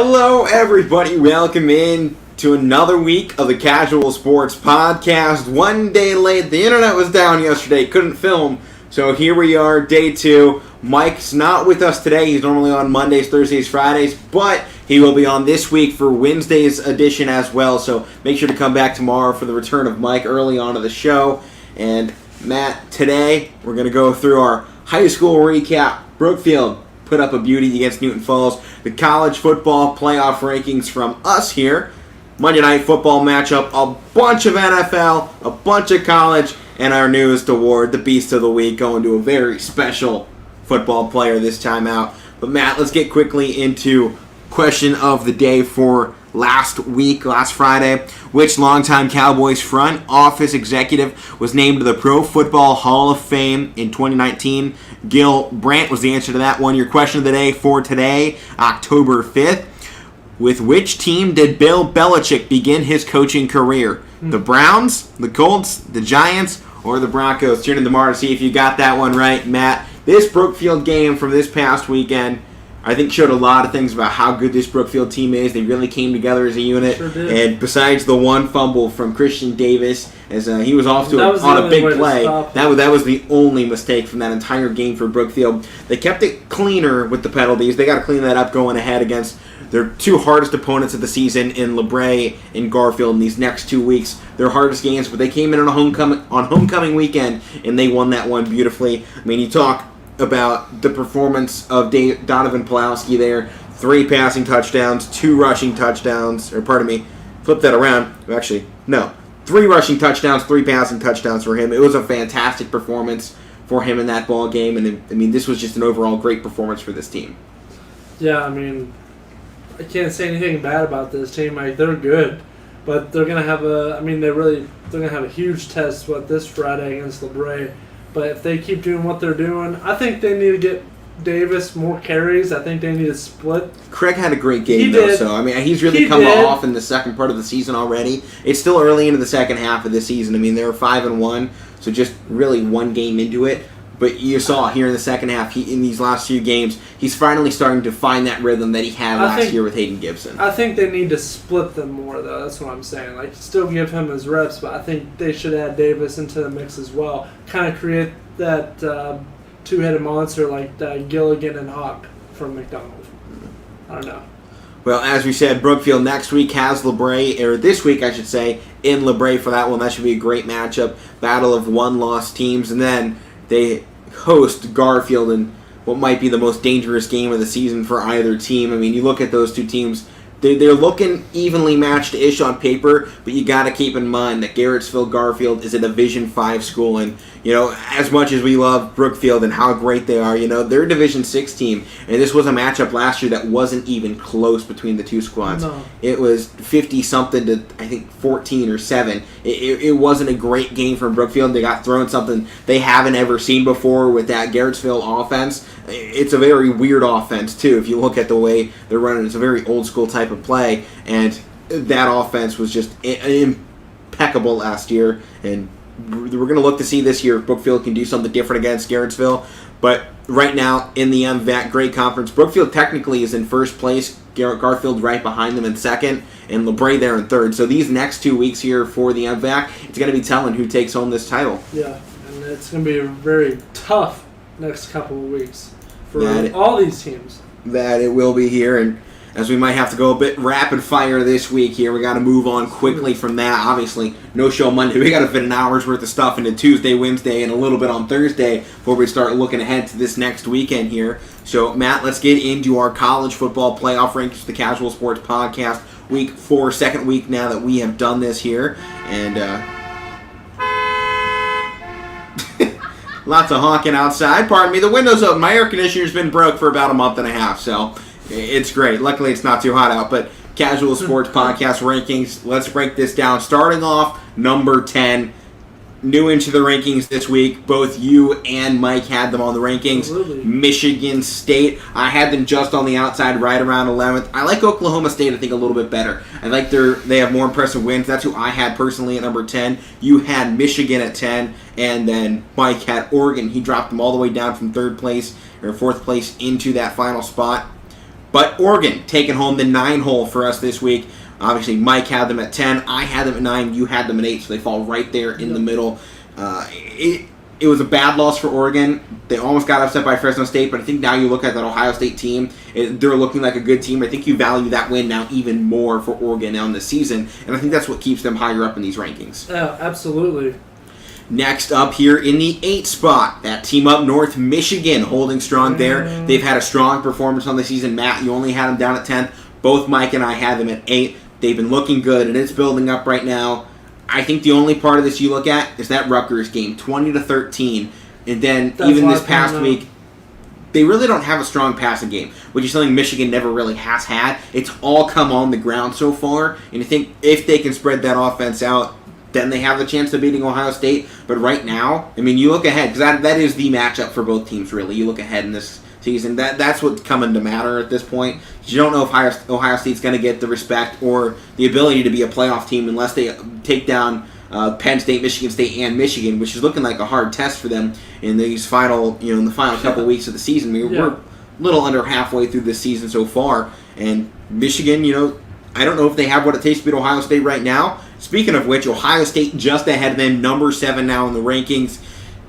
Hello, everybody. Welcome in to another week of the Casual Sports Podcast. One day late. The internet was down yesterday. Couldn't film. So here we are, day 2. Mike's not with us today. He's normally on Mondays, Thursdays, Fridays. But he will be on this week for Wednesday's edition as well. So make sure to come back tomorrow for the return of Mike early on to the show. And Matt, today we're going to go through our high school recap. Brookfield put up a beauty against Newton Falls. The college football playoff rankings from us here. Monday Night Football matchup, a bunch of NFL, a bunch of college, and our newest award, the Beast of the Week, going to a very special football player this time out. But Matt, let's get quickly into question of the day for last Friday. Which longtime Cowboys front office executive was named to the Pro Football Hall of Fame in 2019? Gil Brandt was the answer to that one. Your question of the day for today, October 5th. With which team did Bill Belichick begin his coaching career? The Browns, the Colts, the Giants, or the Broncos? Tune in tomorrow to see if you got that one right, Matt. This Brookfield game from this past weekend, I think, showed a lot of things about how good this Brookfield team is. They really came together as a unit. Sure did. And besides the one fumble from Christian Davis, as he was off on a big play, that was the only mistake from that entire game for Brookfield. They kept it cleaner with the penalties. They got to clean that up going ahead against their two hardest opponents of the season in LeBray and Garfield in these next 2 weeks. Their hardest games, but they came in on homecoming weekend, and they won that one beautifully. I mean, you talk about the performance of Donovan Pulowski there. 3 passing touchdowns, 2 rushing touchdowns, or pardon me, flip that around. Actually, no. 3 rushing touchdowns, 3 passing touchdowns for him. It was a fantastic performance for him in that ball game, and I mean, this was just an overall great performance for this team. Yeah, I mean, I can't say anything bad about this team. Like, they're good, but they're gonna have they're gonna have a huge test this Friday against LeBray. But if they keep doing what they're doing, I think they need to get Davis more carries. I think they need to split. Craig had a great game, though, so I mean, he's really come off in the second part of the season already. It's still early into the second half of the season. I mean, they're 5-1, so just really one game into it. But you saw here in the second half, in these last few games, he's finally starting to find that rhythm that he had last year with Hayden Gibson. I think they need to split them more, though. That's what I'm saying. Like, still give him his reps, but I think they should add Davis into the mix as well. Kind of create that two-headed monster like Gilligan and Hawk from McDonald. I don't know. Well, as we said, Brookfield next week has LeBray, or this week, I should say, in LeBray for that one. That should be a great matchup. Battle of one-loss teams. And then they host Garfield in what might be the most dangerous game of the season for either team. I mean, you look at those two teams, they're looking evenly matched-ish on paper, but you got to keep in mind that Garrettsville Garfield is a Division 5 school, and you know, as much as we love Brookfield and how great they are, you know, they're a Division 6 team, and this was a matchup last year that wasn't even close between the two squads. No. It was 50-something to, I think, 14 or 7. It wasn't a great game from Brookfield. They got thrown something they haven't ever seen before with that Garrettsville offense. It's a very weird offense, too, if you look at the way they're running. It's a very old-school type of play, and that offense was just impeccable last year, and we're going to look to see this year if Brookfield can do something different against Garrettsville. But right now, in the MVAC Great Conference, Brookfield technically is in first place, Garfield right behind them in second, and LeBray there in third. So these next 2 weeks here for the MVAC, it's going to be telling who takes home this title. Yeah, and it's going to be a very tough next couple of weeks for all these teams. That it will be here, and as we might have to go a bit rapid fire this week here, we got to move on quickly from that. Obviously, no show Monday. We got to fit an hour's worth of stuff into Tuesday, Wednesday, and a little bit on Thursday before we start looking ahead to this next weekend here. So, Matt, let's get into our college football playoff rankings, the Casual Sports Podcast, week 4, second week now that we have done this here. And lots of honking outside. Pardon me, the window's open. My air conditioner's been broke for about a month and a half, so it's great. Luckily, it's not too hot out, but Casual Sports Podcast rankings, let's break this down. Starting off, number 10, new into the rankings this week. Both you and Mike had them on the rankings. Absolutely. Michigan State, I had them just on the outside, right around 11th. I like Oklahoma State, I think, a little bit better. I like they have more impressive wins. That's who I had personally at number 10. You had Michigan at 10, and then Mike had Oregon. He dropped them all the way down from 3rd place, or 4th place, into that final spot. But Oregon taking home the 9-hole for us this week. Obviously, Mike had them at 10. I had them at 9. You had them at 8, so they fall right there in the middle. It was a bad loss for Oregon. They almost got upset by Fresno State, but I think now you look at that Ohio State team, they're looking like a good team. I think you value that win now even more for Oregon on the season, and I think that's what keeps them higher up in these rankings. Yeah, absolutely. Next up here in the 8th spot, that team up north, Michigan, holding strong there. They've had a strong performance on the season. Matt, you only had them down at 10th. Both Mike and I had them at 8. They've been looking good, and it's building up right now. I think the only part of this you look at is that Rutgers game, 20-13, and then even this past week, they really don't have a strong passing game, which is something Michigan never really has had. It's all come on the ground so far, and I think if they can spread that offense out, then they have the chance of beating Ohio State. But right now, I mean, you look ahead, because that is the matchup for both teams, really. You look ahead in this season. That's what's coming to matter at this point. You don't know if Ohio State's going to get the respect or the ability to be a playoff team unless they take down Penn State, Michigan State, and Michigan, which is looking like a hard test for them in these final couple weeks of the season. We're a little under halfway through this season so far, and Michigan, I don't know if they have what it takes to beat Ohio State right now. Speaking of which, Ohio State just ahead of them, number 7 now in the rankings.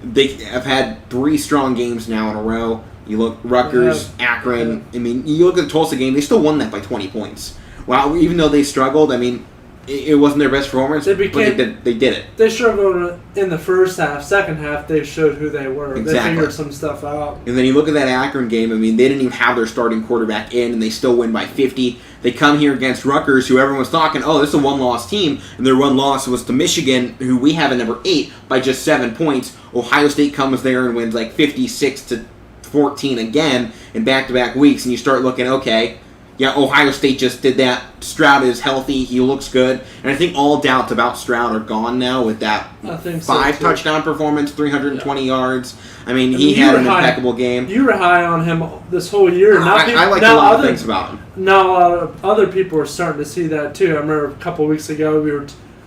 They have had 3 strong games now in a row. You look Rutgers, Akron. I mean, you look at the Tulsa game; they still won that by 20 points. Wow, even though they struggled, I mean, it wasn't their best performance, but they did it. They struggled in the first half. Second half, they showed who they were. Exactly. They figured some stuff out. And then you look at that Akron game. I mean, they didn't even have their starting quarterback in, and they still win by 50. They come here against Rutgers, who everyone was talking, this is a one-loss team, and their one loss was to Michigan, who we have at number 8 by just 7 points. Ohio State comes there and wins like 56-14 again in back-to-back weeks, and you start looking, okay, yeah, Ohio State just did that. Stroud is healthy. He looks good. And I think all doubts about Stroud are gone now with that 5-touchdown performance, 320 yards. I mean, he had an impeccable game. You were high on him this whole year. I like a lot of things about him. Now, a lot of other people are starting to see that, too. I remember a couple weeks ago,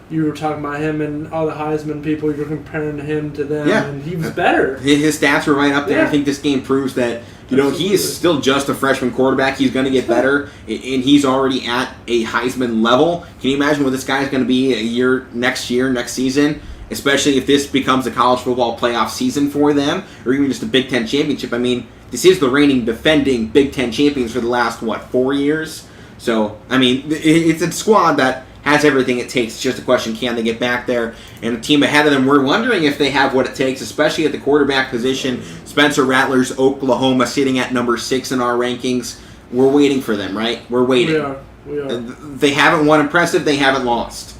you were talking about him and all the Heisman people. You were comparing him to them, and he was better. His stats were right up there. I think this game proves that he is still just a freshman quarterback. He's going to get better, and he's already at a Heisman level. Can you imagine what this guy's going to be next season? Especially if this becomes a college football playoff season for them, or even just a Big Ten championship. I mean, this is the reigning defending Big Ten champions for the last, 4 years? So, I mean, it's a squad that has everything it takes. It's just a question, can they get back there? And the team ahead of them, we're wondering if they have what it takes, especially at the quarterback position. Spencer Rattler's Oklahoma sitting at number 6 in our rankings. We're waiting for them, right? We're waiting. We are. They haven't won impressive. They haven't lost.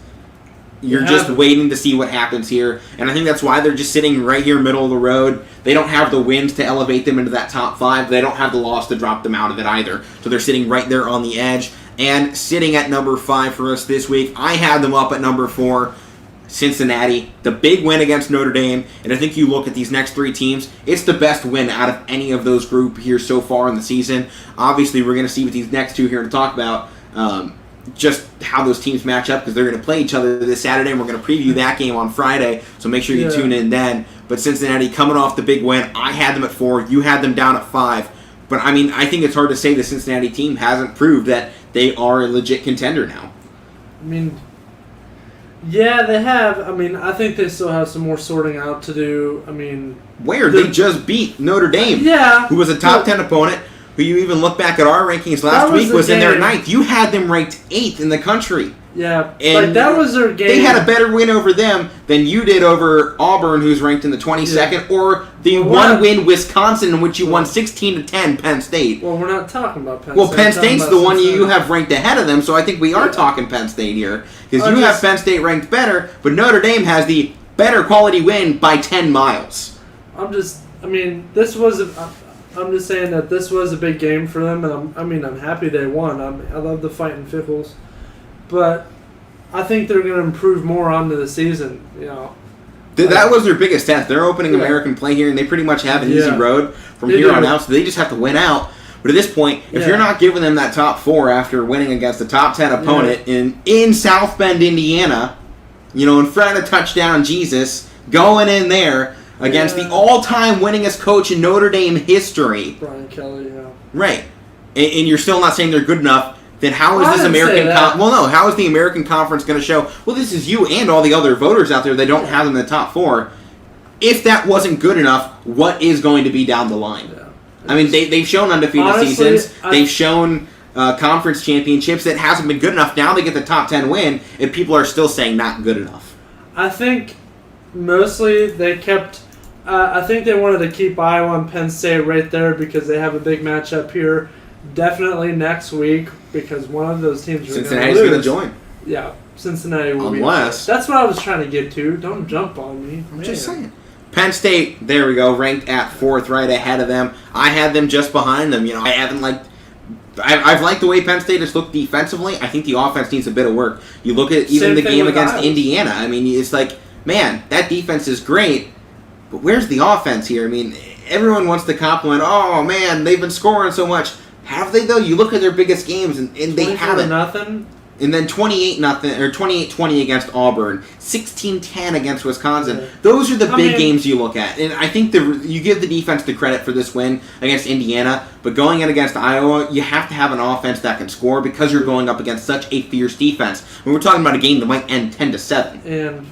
You're just waiting to see what happens here. And I think that's why they're just sitting right here middle of the road. They don't have the wins to elevate them into that top 5. They don't have the loss to drop them out of it either. So they're sitting right there on the edge. And sitting at number 5 for us this week, I had them up at number 4, Cincinnati. The big win against Notre Dame. And I think you look at these next 3 teams, it's the best win out of any of those group here so far in the season. Obviously, we're going to see with these next 2 here to talk about just how those teams match up, because they're going to play each other this Saturday, and we're going to preview that game on Friday, so make sure you tune in then. But Cincinnati coming off the big win, I had them at 4, you had them down at 5. But, I mean, I think it's hard to say the Cincinnati team hasn't proved that they are a legit contender now. I mean, yeah, they have. I mean, I think they still have some more sorting out to do. I mean... They just beat Notre Dame, who was a top 10 opponent, who you even look back at our rankings last week was in their 9th. You had them ranked 8th in the country. Yeah, and that was their game. They had a better win over them than you did over Auburn, who's ranked in the 22nd, or the one-win Wisconsin, in which you won 16-10 Penn State. Well, we're not talking about Penn State. Well, Penn State's the one you have ranked ahead of them, so I think we are talking Penn State here. Because you have Penn State ranked better, but Notre Dame has the better quality win by 10 miles. I'm just saying that this was a big game for them, and I'm happy they won. I love the Fighting Fickles. But I think they're going to improve more onto the season. That was their biggest test. They're opening American play here, and they pretty much have an easy road from here on out. So they just have to win out. But at this point, if you're not giving them that top 4 after winning against a top 10 opponent in South Bend, Indiana, in front of touchdown Jesus, going in there against the all-time winningest coach in Notre Dame history, Brian Kelly. Right. and you're still not saying they're good enough, then how is this American... how is the American Conference going to show, well, this is you and all the other voters out there that don't have them in the top 4. If that wasn't good enough, what is going to be down the line? Yeah. I mean, they've shown undefeated seasons. They've shown conference championships. It hasn't been good enough. Now they get the top 10 win, and people are still saying not good enough. I think mostly they kept... I think they wanted to keep Iowa and Penn State right there because they have a big matchup here. Definitely next week because one of those teams are going to lose. Cincinnati's going to join. Yeah, Cincinnati will be. Unless. That's what I was trying to get to. Don't jump on me. I'm just saying. Penn State, there we go, ranked at 4th, right ahead of them. I had them just behind them. I haven't liked... I've liked the way Penn State has looked defensively. I think the offense needs a bit of work. You look at even the game against Indiana. I mean, it's like, man, that defense is great, but where's the offense here? I mean, everyone wants to compliment, oh, man, they've been scoring so much. Have they, though? You look at their biggest games, and they haven't. Nothing. And then 28-0 or 28-20 against Auburn, 16-10 against Wisconsin. Yeah. Those are the big games you look at, and I think you give the defense the credit for this win against Indiana. But going in against Iowa, you have to have an offense that can score because you're going up against such a fierce defense. We're talking about a game that might end 10-7.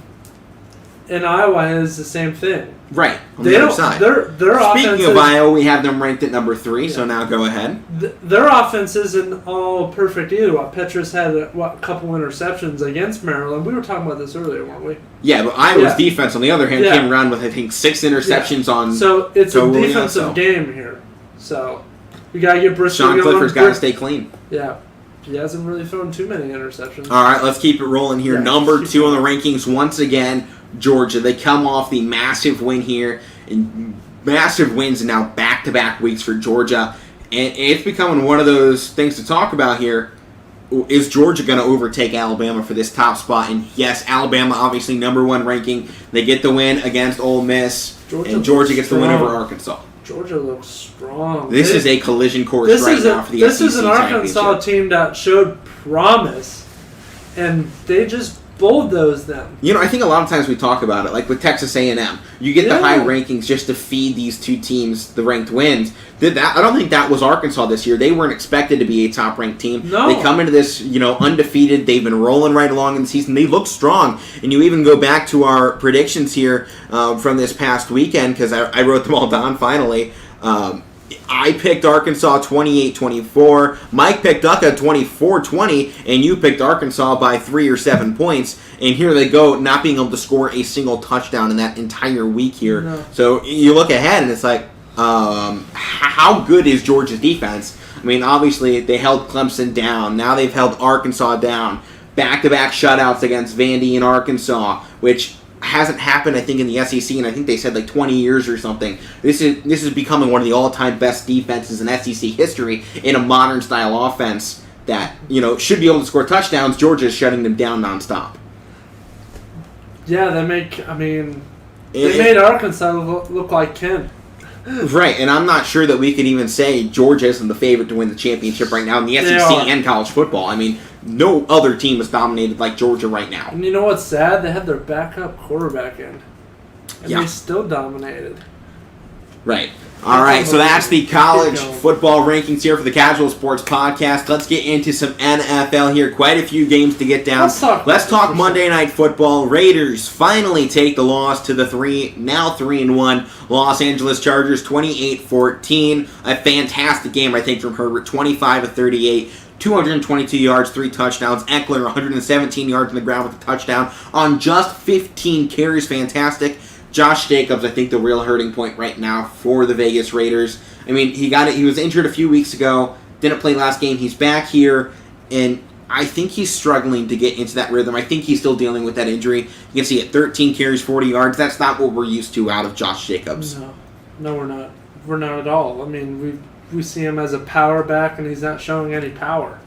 And Iowa is the same thing. Right, on the other side. Speaking of Iowa, we have them ranked at number 3, so now go ahead. Their offense isn't all perfect either. Petrus had a couple interceptions against Maryland. We were talking about this earlier, weren't we? Yeah, but Iowa's defense, on the other hand, came around with, I think, 6 interceptions on... So it's a defensive game here. So we got to get Bristol Sean Clifford's got to stay clean. Yeah. He hasn't really thrown too many interceptions. All right, let's keep it rolling here. Number 2 on the rankings, once again, Georgia. They come off the massive win here, and massive wins now back-to-back weeks for Georgia. And it's becoming one of those things to talk about here. Is Georgia going to overtake Alabama for this top spot? And yes, Alabama, obviously number 1 ranking. They get the win against Ole Miss, and Georgia gets the win over Arkansas. Georgia looks strong. This is a collision course now for the SEC championship. This is an Arkansas team that showed promise, and they just bulldozed them. I think a lot of times we talk about it, like with Texas A&M. You get the high rankings just to feed these 2 teams the ranked wins. I don't think that was Arkansas this year. They weren't expected to be a top-ranked team. No. They come into this, undefeated. They've been rolling right along in the season. They look strong. And you even go back to our predictions here from this past weekend, because I wrote them all down finally. I picked Arkansas 28-24. Mike picked Ducka 24-20, and you picked Arkansas by 3 or 7 points. And here they go, not being able to score a single touchdown in that entire week here. No. So you look ahead, and it's like, how good is Georgia's defense? I mean, obviously, they held Clemson down. Now they've held Arkansas down. Back-to-back shutouts against Vandy and Arkansas, which hasn't happened, I think, in the SEC, and I think they said like 20 years or something. This is becoming one of the all-time best defenses in SEC history in a modern-style offense that, should be able to score touchdowns. Georgia is shutting them down nonstop. Yeah, they made Arkansas look like Kent. Right, and I'm not sure that we could even say Georgia isn't the favorite to win the championship right now in the SEC and college football. I mean, no other team is dominated like Georgia right now. And you know what's sad? They had their backup quarterback in, and they still dominated. Right. All right, so that's the college football rankings here for the Casual Sports Podcast. Let's get into some NFL here. Quite a few games to get down. Let's talk Monday Night Football. Raiders finally take the loss to the 3-1 Los Angeles Chargers, 28-14. A fantastic game, I think, from Herbert, 25-38. 222 yards, 3 touchdowns. Eckler, 117 yards on the ground with a touchdown on just 15 carries. Fantastic. Josh Jacobs, I think, the real hurting point right now for the Vegas Raiders. I mean, he was injured a few weeks ago, didn't play last game. He's back here, and I think he's struggling to get into that rhythm. I think he's still dealing with that injury. You can see it, 13 carries, 40 yards. That's not what we're used to out of Josh Jacobs. No, we're not. We're not at all. I mean, we see him as a power back, and he's not showing any power.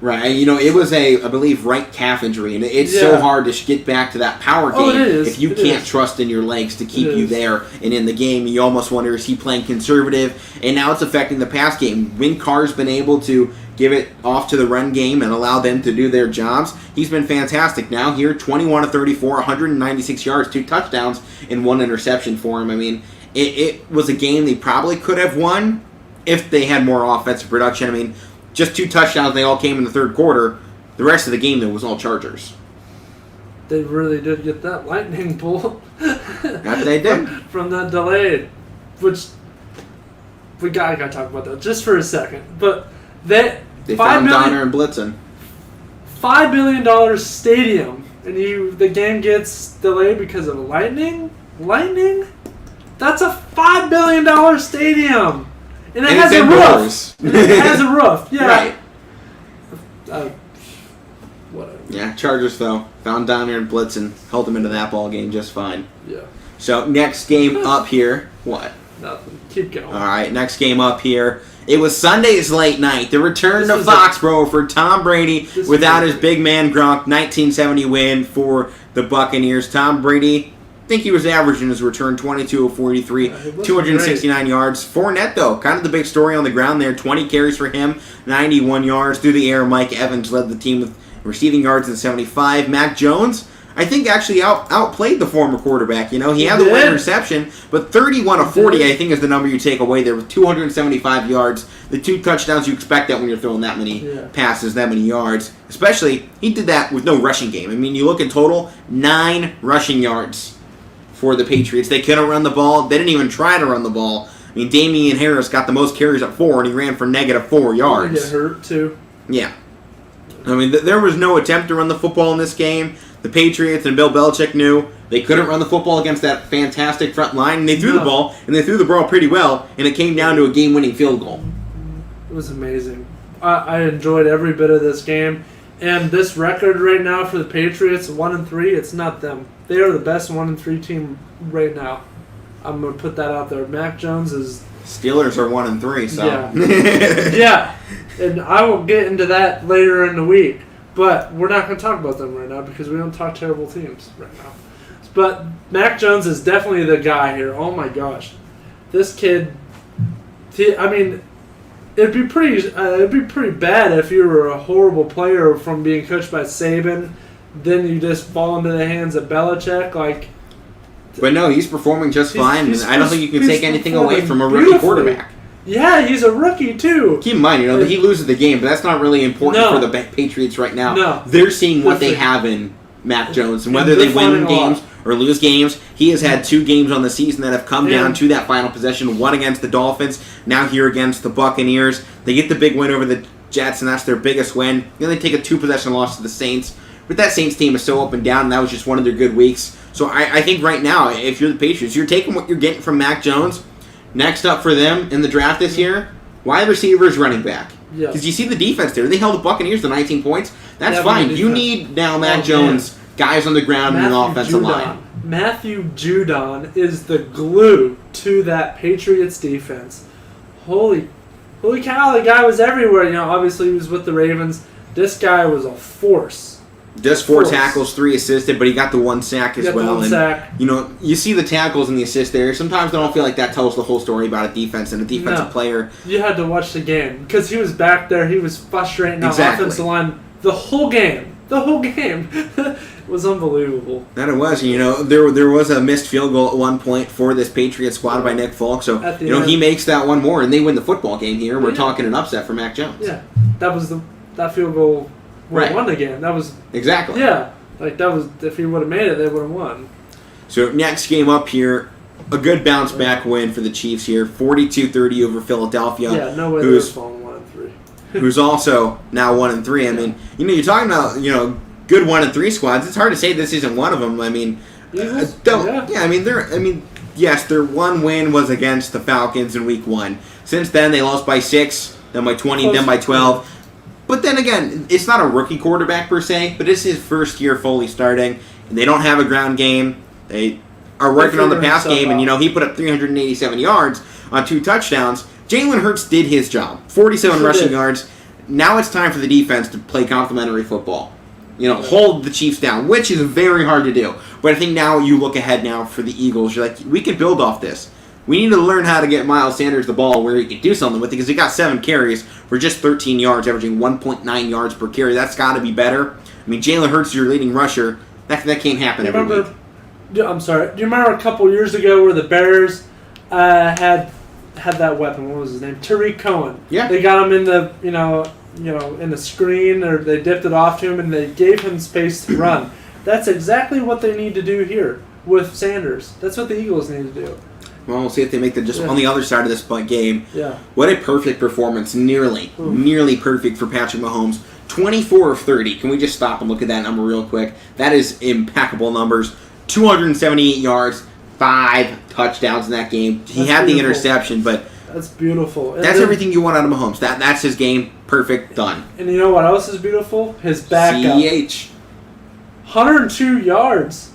Right, it was I believe, right calf injury, and it's so hard to get back to that power game if you can't trust in your legs to keep you there and in the game. You almost wonder, is he playing conservative? And now it's affecting the pass game. When Carr's been able to give it off to the run game and allow them to do their jobs, he's been fantastic. Now here, 21-34, 196 yards, 2 touchdowns, and 1 interception for him. I mean, it was a game they probably could have won, if they had more offensive production. I mean, just 2 touchdowns, they all came in the third quarter. The rest of the game, though, was all Chargers. They really did get that lightning bolt. That they did. From that delay, which we gotta talk about that just for a second. But they found Donner and Blitzen. $5 billion stadium, and the game gets delayed because of lightning? Lightning? That's a $5 billion stadium! And it has a roof! It has a roof, yeah. Right. Whatever. Yeah, Chargers, though, found Donner and Blitzen, held them into that ball game just fine. Yeah. So, next game up here. What? Nothing. Keep going. All right, next game up here. It was Sunday's late night. The return to Foxborough for Tom Brady without his big man Gronk. 1970 win for the Buccaneers. Tom Brady, I think he was averaging his return 22 of 43, 269 yards. Fournette, though, kind of the big story on the ground there. 20 carries for him, 91 yards. Through the air, Mike Evans led the team with receiving yards in 75. Mac Jones, I think, actually outplayed the former quarterback. You know, he had the one reception, but 31 of 40, I think, is the number you take away there with 275 yards. The 2 touchdowns, you expect that when you're throwing that many passes, that many yards. Especially, he did that with no rushing game. I mean, you look at total, 9 rushing yards for the Patriots. They couldn't run the ball. They didn't even try to run the ball. I mean, Damian Harris got the most carries at 4, and he ran for -4 yards. He get hurt, too. Yeah. I mean, there was no attempt to run the football in this game. The Patriots and Bill Belichick knew they couldn't run the football against that fantastic front line, and they threw the ball, and they threw the ball pretty well, and it came down to a game-winning field goal. It was amazing. I enjoyed every bit of this game, and this record right now for the Patriots, 1-3, it's not them. They are the best 1-3 team right now. I'm going to put that out there. Mac Jones is... Steelers are 1-3, so... Yeah. Yeah, and I will get into that later in the week. But we're not going to talk about them right now because we don't talk terrible teams right now. But Mac Jones is definitely the guy here. Oh my gosh, this kid. I mean, it'd be pretty bad if you were a horrible player from being coached by Saban, then you just fall into the hands of Belichick. But no, he's performing just fine, and I don't think you can take anything away from a rookie quarterback. Yeah, he's a rookie, too. Keep in mind, he loses the game, but that's not really important for the Patriots right now. No. They're seeing what they have in Mac Jones, and whether they win games or lose games, he has had 2 games on the season that have come down to that final possession, one against the Dolphins, now here against the Buccaneers. They get the big win over the Jets, and that's their biggest win. Then they take a 2-possession loss to the Saints. But that Saints team is so up and down, and that was just one of their good weeks. So I think right now, if you're the Patriots, you're taking what you're getting from Mac Jones. Next up for them in the draft this year, wide receivers, running back. Because you see the defense there. They held the Buccaneers to 19 points. That's fine. You need now Mac Jones, guys on the ground in the offensive line. Matthew Judon is the glue to that Patriots defense. Holy cow, the guy was everywhere. Obviously he was with the Ravens. This guy was a force. Just 4 tackles, 3 assisted, but he got the 1 sack as well. Sack. You see the tackles and the assists there. Sometimes I don't feel like that tells the whole story about a defense and a defensive player. You had to watch the game because he was back there. He was frustrating the offensive line the whole game. The whole game. It was unbelievable. That it was. There was a missed field goal at one point for this Patriots squad by Nick Folk. So he makes that one more, and they win the football game here. We're talking an upset for Mac Jones. Yeah, that field goal. Won the game. That was exactly. Yeah, that was if he would have made it, they would have won. So next game up here, a good bounce back win for the Chiefs here, 42-30 over Philadelphia. Yeah, no way they're falling 1-3. Who's also now 1-3. I mean, you're talking about good 1-3 squads. It's hard to say this isn't one of them. I mean, yes, their one win was against the Falcons in Week 1. Since then, they lost by 6, then by 20, then by 12. But then again, it's not a rookie quarterback per se, but it's his first year fully starting. And they don't have a ground game. They are working on the pass game, and he put up 387 yards on 2 touchdowns. Jalen Hurts did his job. 47 rushing yards. Now it's time for the defense to play complimentary football. Hold the Chiefs down, which is very hard to do. But I think now you look ahead now for the Eagles. You're like, we can build off this. We need to learn how to get Miles Sanders the ball where he can do something with it because he got 7 carries for just 13 yards, averaging 1.9 yards per carry. That's got to be better. I mean, Jalen Hurts is your leading rusher. That can't happen every week. I'm sorry. Do you remember a couple years ago where the Bears had had that weapon. What was his name? Tariq Cohen. Yeah. They got him in the in the screen, or they dipped it off to him, and they gave him space to run. That's exactly what they need to do here with Sanders. That's what the Eagles need to do. Well, we'll see if they make on the other side of this game. Yeah. What a perfect performance. Nearly perfect for Patrick Mahomes. 24 of 30. Can we just stop and look at that number real quick? That is impeccable numbers. 278 yards, 5 touchdowns in that game. He had the interception, but that's beautiful. That's everything you want out of Mahomes. That's his game. Perfect. Done. And you know what else is beautiful? His backup. CEH. 102 yards.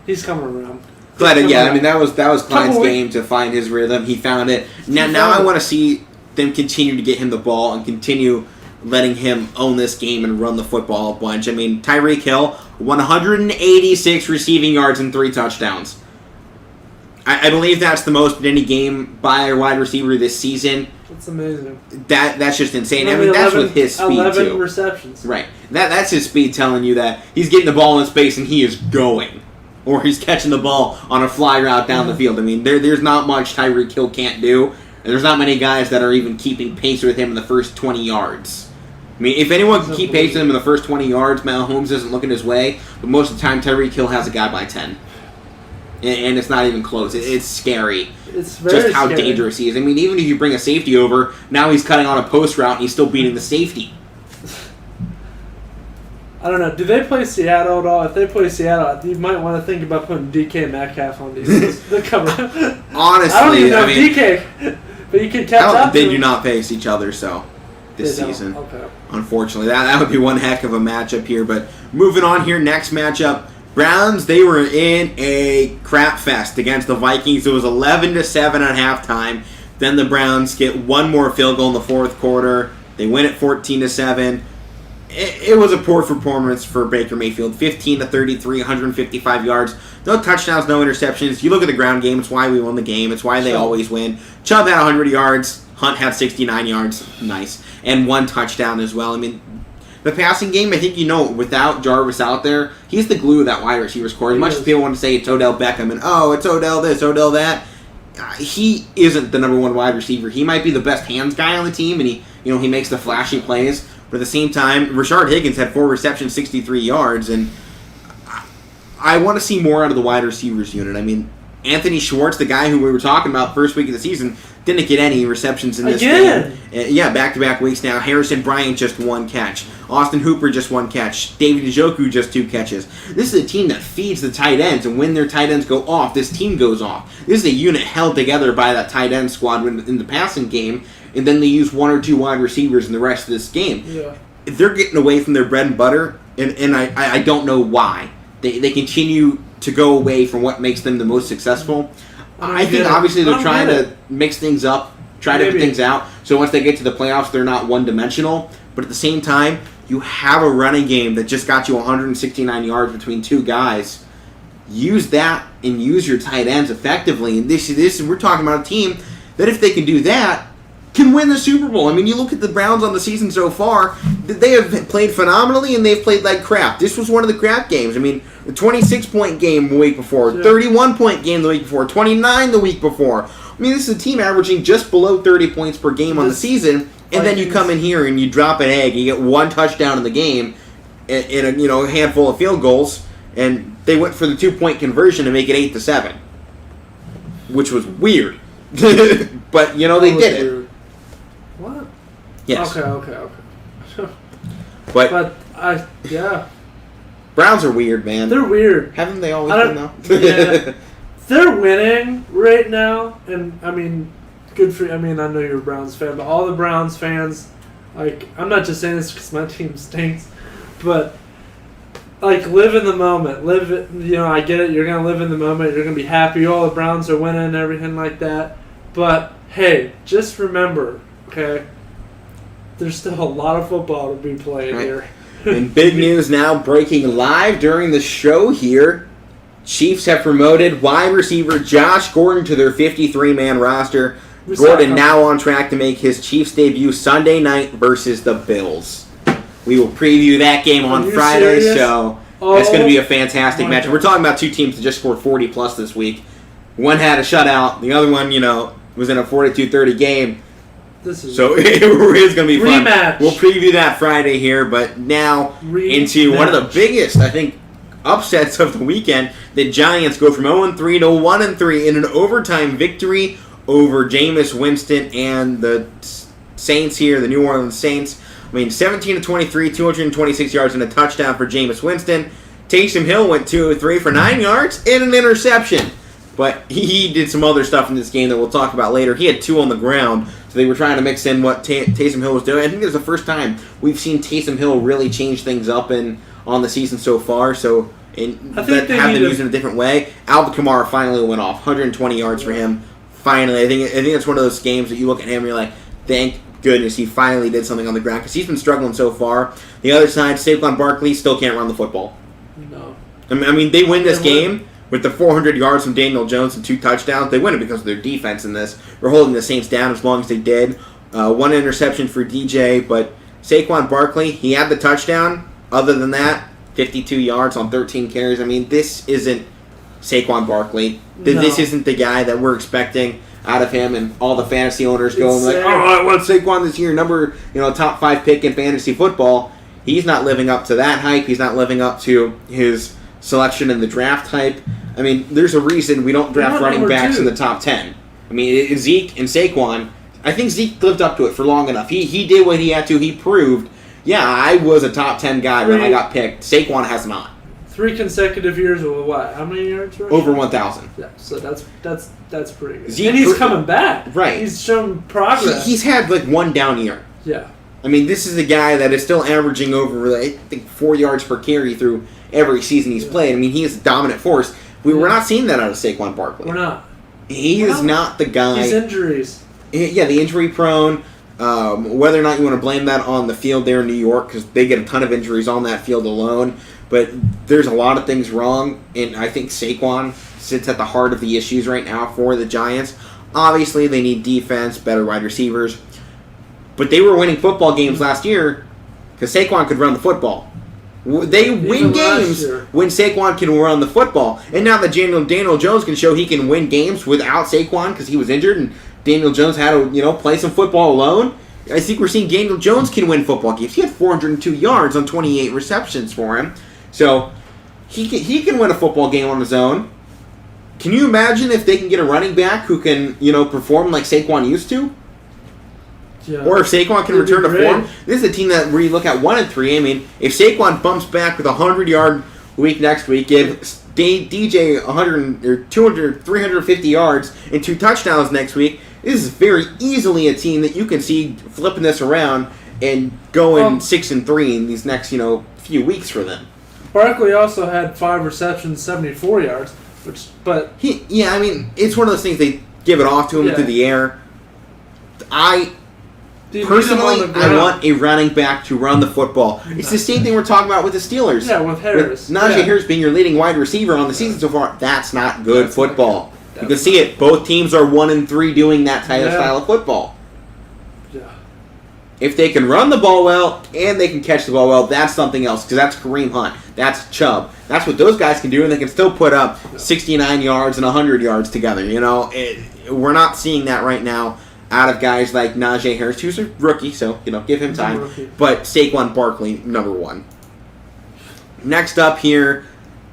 He's coming around. But that was Clyde's game to find his rhythm. He found it. Now I want to see them continue to get him the ball and continue letting him own this game and run the football a bunch. I mean, Tyreek Hill, 186 receiving yards and 3 touchdowns. I believe that's the most in any game by a wide receiver this season. That's amazing. That's just insane. I mean, that's with his speed 11 too. Receptions. Right. That's his speed telling you that he's getting the ball in space and he is going. Or he's catching the ball on a fly route down the field. I mean, there's not much Tyreek Hill can't do. And there's not many guys that are even keeping pace with him in the first 20 yards. I mean, if anyone can keep pace with him in the first 20 yards, Mahomes isn't looking his way. But most of the time, Tyreek Hill has a guy by 10. And it's not even close. It's scary. It's very just how scary. dangerous he is. I mean, even if you bring a safety over, now he's cutting on a post route and he's still beating the safety. I don't know. Do they play Seattle at all? If they play Seattle, you might want to think about putting DK Metcalf on the cover. Honestly, I don't even know DK, but you can catch up. They do not face each other, so this season. Okay. Unfortunately, that would be one heck of a matchup here. But moving on here, next matchup, Browns. They were in a crap fest against the Vikings. It was 11-7 at halftime. Then the Browns get one more field goal in the fourth quarter. They win at 14-7. It was a poor performance for Baker Mayfield. 15-33, 155 yards. No touchdowns, no interceptions. You look at the ground game, it's why we won the game. It's why they always win. Chubb had 100 yards. Hunt had 69 yards. Nice. And 1 touchdown as well. I mean, the passing game, I think without Jarvis out there, he's the glue of that wide receiver's core. As much as people want to say it's Odell Beckham and, it's Odell this, Odell that, he isn't the number 1 wide receiver. He might be the best hands guy on the team, and he makes the flashy plays. But at the same time, Rashard Higgins had 4 receptions, 63 yards, and I want to see more out of the wide receivers unit. I mean, Anthony Schwartz, the guy who we were talking about first week of the season, didn't get any receptions in this game. Yeah, back-to-back weeks now. Harrison Bryant just 1 catch. Austin Hooper just 1 catch. David Njoku just 2 catches. This is a team that feeds the tight ends, and when their tight ends go off, this team goes off. This is a unit held together by that tight end squad in the passing game, and then they use 1 or 2 wide receivers in the rest of this game. Yeah. They're getting away from their bread and butter, and I don't know why. They continue to go away from what makes them the most successful. I think obviously they're trying to mix things up, try different things out, so once they get to the playoffs, they're not one-dimensional. But at the same time, you have a running game that just got you 169 yards between 2 guys. Use that and use your tight ends effectively. And this we're talking about a team that if they can do that, can win the Super Bowl. I mean, you look at the Browns on the season so far, they have played phenomenally and they've played like crap. This was one of the crap games. I mean, the 26-point game the week before, 31-point game the week before, 29 the week before. I mean, this is a team averaging just below 30 points per game on the season, and then you come in here and you drop an egg, you get 1 touchdown in the game, in a handful of field goals, and they went for the 2-point conversion to make it 8-7, which was weird. But they did it. What? Yes. Okay. But Browns are weird, man. They're weird. Haven't they always been though? Yeah. They're winning right now, and I mean, good for. I mean, I know you're a Browns fan, but all the Browns fans, I'm not just saying this because my team stinks, but live in the moment. I get it. You're gonna live in the moment. You're gonna be happy. All the Browns are winning and everything like that. But hey, just remember, okay, there's still a lot of football to be played here. And big news now breaking live during the show here. Chiefs have promoted wide receiver Josh Gordon to their 53-man roster. Gordon now on track to make his Chiefs debut Sunday night versus the Bills. We will preview that game on Friday, so it's going to be a fantastic matchup. We're talking about 2 teams that just scored 40-plus this week. One had a shutout. The other one, was in a 42-30 game. So it is going to be fun. Rematch. We'll preview that Friday here, but now into one of the biggest, I think, upsets of the weekend. The Giants go from 0-3 to 1-3 in an overtime victory over Jameis Winston and the Saints here, the New Orleans Saints. 17-23, 226 yards and a touchdown for Jameis Winston. Taysom Hill went 2-3 for 9 yards and an interception. But he did some other stuff in this game that we'll talk about later. He had 2 on the ground, so they were trying to mix in what Taysom Hill was doing. I think this is the first time we've seen Taysom Hill really change things up on the season so far. So have them used in a different way. Alvin Kamara finally went off, 120 yards for him. Finally, I think it's one of those games that you look at him and you're like, thank goodness he finally did something on the ground because he's been struggling so far. The other side, Saquon Barkley still can't run the football. No. They win this game. With the 400 yards from Daniel Jones and 2 touchdowns, they win it because of their defense in this. We're holding the Saints down as long as they did. 1 interception for DJ, but Saquon Barkley, he had the touchdown. Other than that, 52 yards on 13 carries. This isn't Saquon Barkley. No. This isn't the guy that we're expecting out of him, and all the fantasy owners going like, I want Saquon this year, top 5 pick in fantasy football. He's not living up to that hype. He's not living up to his selection in the draft hype. There's a reason we don't draft running backs in the top 10. Zeke and Saquon, I think Zeke lived up to it for long enough. He did what he had to. He proved, I was a top 10 guy when I got picked. Saquon has not. 3 consecutive years of what? How many yards? Over 1,000. Yeah, so that's pretty good. And he's coming back. Right. He's shown progress. He's had 1 down year. Yeah. This is a guy that is still averaging over, I think, 4 yards per carry through every season he's played. He is a dominant force. We're not seeing that out of Saquon Barkley. We're not. He is not the guy. He's injuries. Yeah, the injury prone. Whether or not you want to blame that on the field there in New York, because they get a ton of injuries on that field alone. But there's a lot of things wrong, and I think Saquon sits at the heart of the issues right now for the Giants. Obviously, they need defense, better wide receivers. But they were winning football games last year because Saquon could run the football. They win games when Saquon can run the football. And now that Daniel Jones can show he can win games without Saquon because he was injured and Daniel Jones had to play some football alone, I think we're seeing Daniel Jones can win football games. He had 402 yards on 28 receptions for him. So he can win a football game on his own. Can you imagine if they can get a running back who can perform like Saquon used to? Yeah. Or if Saquon can return to form. This is a team where you look at 1-3. If Saquon bumps back with a 100-yard week next week, give DJ 100 or 200, 350 yards and 2 touchdowns next week, this is very easily a team that you can see flipping this around and going 6-3 in these next few weeks for them. Barkley also had 5 receptions, 74 yards, it's one of those things they give it off to him through the air. Personally, I want a running back to run the football. It's the same thing we're talking about with the Steelers. Yeah, with Harris. With Najee Harris being your leading wide receiver on the season so far, that's not good football. You can see it. Both teams are 1-3 doing that style of football. Yeah. If they can run the ball well and they can catch the ball well, that's something else because that's Kareem Hunt. That's Chubb. That's what those guys can do, and they can still put up 69 yards and 100 yards together. We're not seeing that right now out of guys like Najee Harris, who's a rookie, so, give him time. But Saquon Barkley, number 1. Next up here,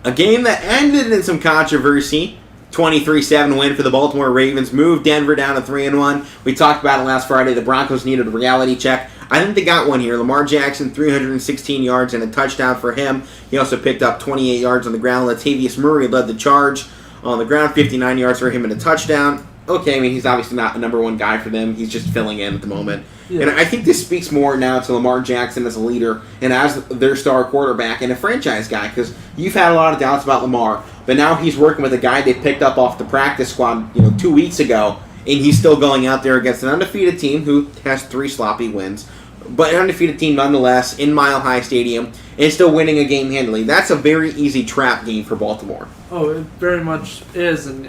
a game that ended in some controversy. 23-7 win for the Baltimore Ravens. Moved Denver down to 3-1. We talked about it last Friday. The Broncos needed a reality check. I think they got one here. Lamar Jackson, 316 yards and a touchdown for him. He also picked up 28 yards on the ground. Latavius Murray led the charge on the ground. 59 yards for him and a touchdown. Okay, he's obviously not the number 1 guy for them. He's just filling in at the moment. Yeah. And I think this speaks more now to Lamar Jackson as a leader and as their star quarterback and a franchise guy, because you've had a lot of doubts about Lamar, but now he's working with a guy they picked up off the practice squad 2 weeks ago, and he's still going out there against an undefeated team who has 3 sloppy wins, but an undefeated team nonetheless in Mile High Stadium and still winning a game handily. That's a very easy trap game for Baltimore. Oh, it very much is, and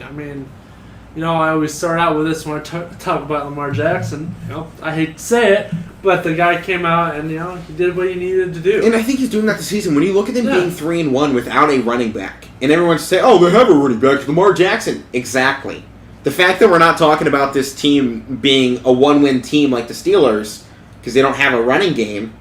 I always start out with this when I talk about Lamar Jackson. I hate to say it, but the guy came out and he did what he needed to do. And I think he's doing that this season. When you look at them being 3-1 without a running back, and everyone say, "Oh, they have a running back, Lamar Jackson." Exactly. the fact that we're not talking about this team being a one-win team like the Steelers because they don't have a running game,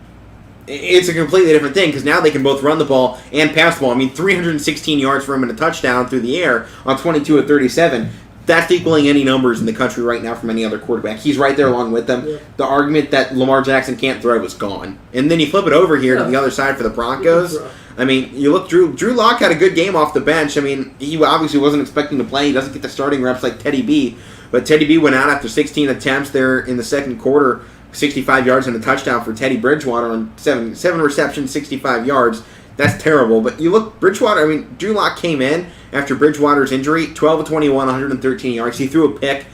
it's a completely different thing because now they can both run the ball and pass the ball. I mean, 316 yards for him and a touchdown through the air on 22 of 37. That's equaling any numbers in the country right now from any other quarterback. He's right there along with them. Yeah. The argument that Lamar Jackson can't throw was gone. And then you flip it over here to the other side for the Broncos. I mean, you look, Drew Lock had a good game off the bench. I mean, he obviously wasn't expecting to play. He doesn't get the starting reps like Teddy B. But Teddy B went out after 16 attempts there in the second quarter, 65 yards and a touchdown for Teddy Bridgewater on seven receptions, 65 yards. That's terrible. But you look, Bridgewater, I mean, Drew Lock came in after Bridgewater's injury, 12 of 21, 113 yards. He threw a pick.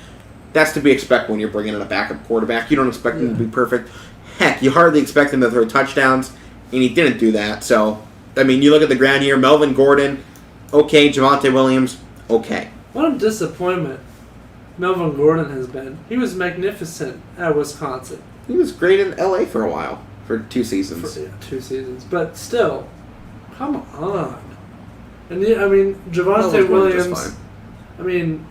That's to be expected when you're bringing in a backup quarterback. You don't expect him to be perfect. Heck, you hardly expect him to throw touchdowns, and he didn't do that. So, I mean, you look at the ground here, Melvin Gordon, okay. Javonte Williams, okay. What a disappointment Melvin Gordon has been. He was magnificent at Wisconsin. He was great in L.A. for a while, for 2 seasons. 2 seasons. But still, come on. And I mean, Javonte Williams, I mean,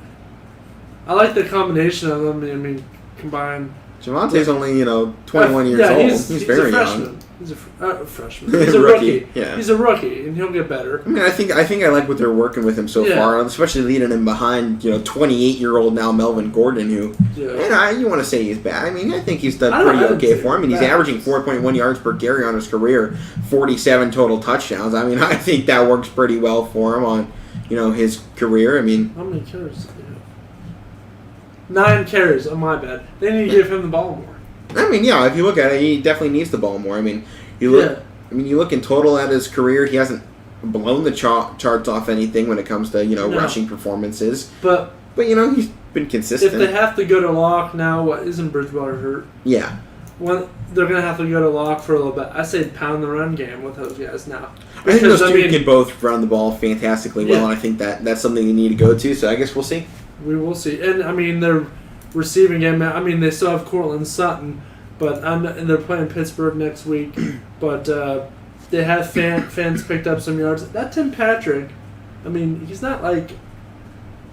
I like the combination of them. I mean, combined. Javonte's only, 21 years old. He's very young. He's a freshman. He's a rookie. Yeah. He's a rookie, and he'll get better. I mean, I think I like what they're working with him so far, especially leading him behind, 28-year-old now Melvin Gordon, who, you want to say he's bad. I mean, I think he's done pretty okay for him. I mean, he's averaging 4.1 yards per carry on his career, 47 total touchdowns. I mean, I think that works pretty well for him on, his career. I mean, how many carries does he have? 9 carries. Oh, my bad. They need to give him the ball more. I mean, yeah, if you look at it, he definitely needs the ball more. I mean, you look in total at his career, he hasn't blown the charts off anything when it comes to, rushing performances. But he's been consistent. If they have to go to Locke now, isn't Bridgewater hurt? Yeah. They're going to have to go to Locke for a little bit. I say pound the run game with those guys now. I think those two can both run the ball fantastically well, and I think that's something you need to go to, so I guess we'll see. We will see. And, I mean, their receiving game, I mean, they still have Cortland Sutton, and they're playing Pittsburgh next week. But they have fans picked up some yards. That Tim Patrick, I mean, he's not,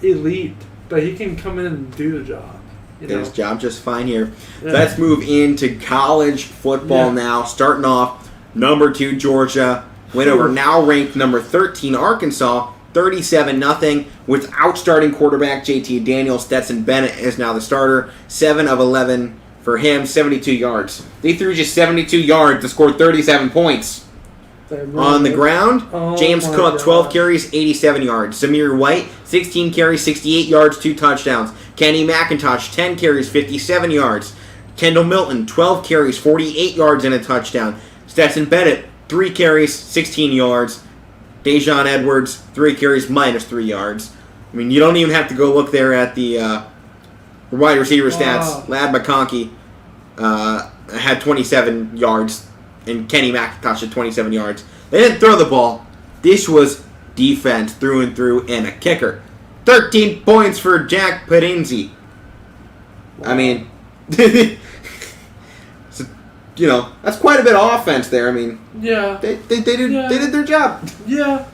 elite, but he can come in and do the job. His job just fine here. Yeah. Let's move into college football now. Starting off, number 2, Georgia. Win over now ranked number 13, Arkansas. 37-0 without starting quarterback JT Daniels. Stetson Bennett is now the starter. 7 of 11 for him, 72 yards. They threw just 72 yards to score 37 points. On the ground, James Cook, 12 carries, 87 yards. Zamir White, 16 carries, 68 yards, 2 touchdowns. Kenny McIntosh, 10 carries, 57 yards. Kendall Milton, 12 carries, 48 yards, and a touchdown. Stetson Bennett, 3 carries, 16 yards. Dejon Edwards, 3 carries, -3 yards. I mean, you don't even have to go look there at the wide receiver stats. Lad McConkey had 27 yards, and Kenny McIntosh had 27 yards. They didn't throw the ball. This was defense through and through, and a kicker. 13 points for Jack Pedinzi. Wow. I mean, that's quite a bit of offense there. I mean, they did their job. Yeah.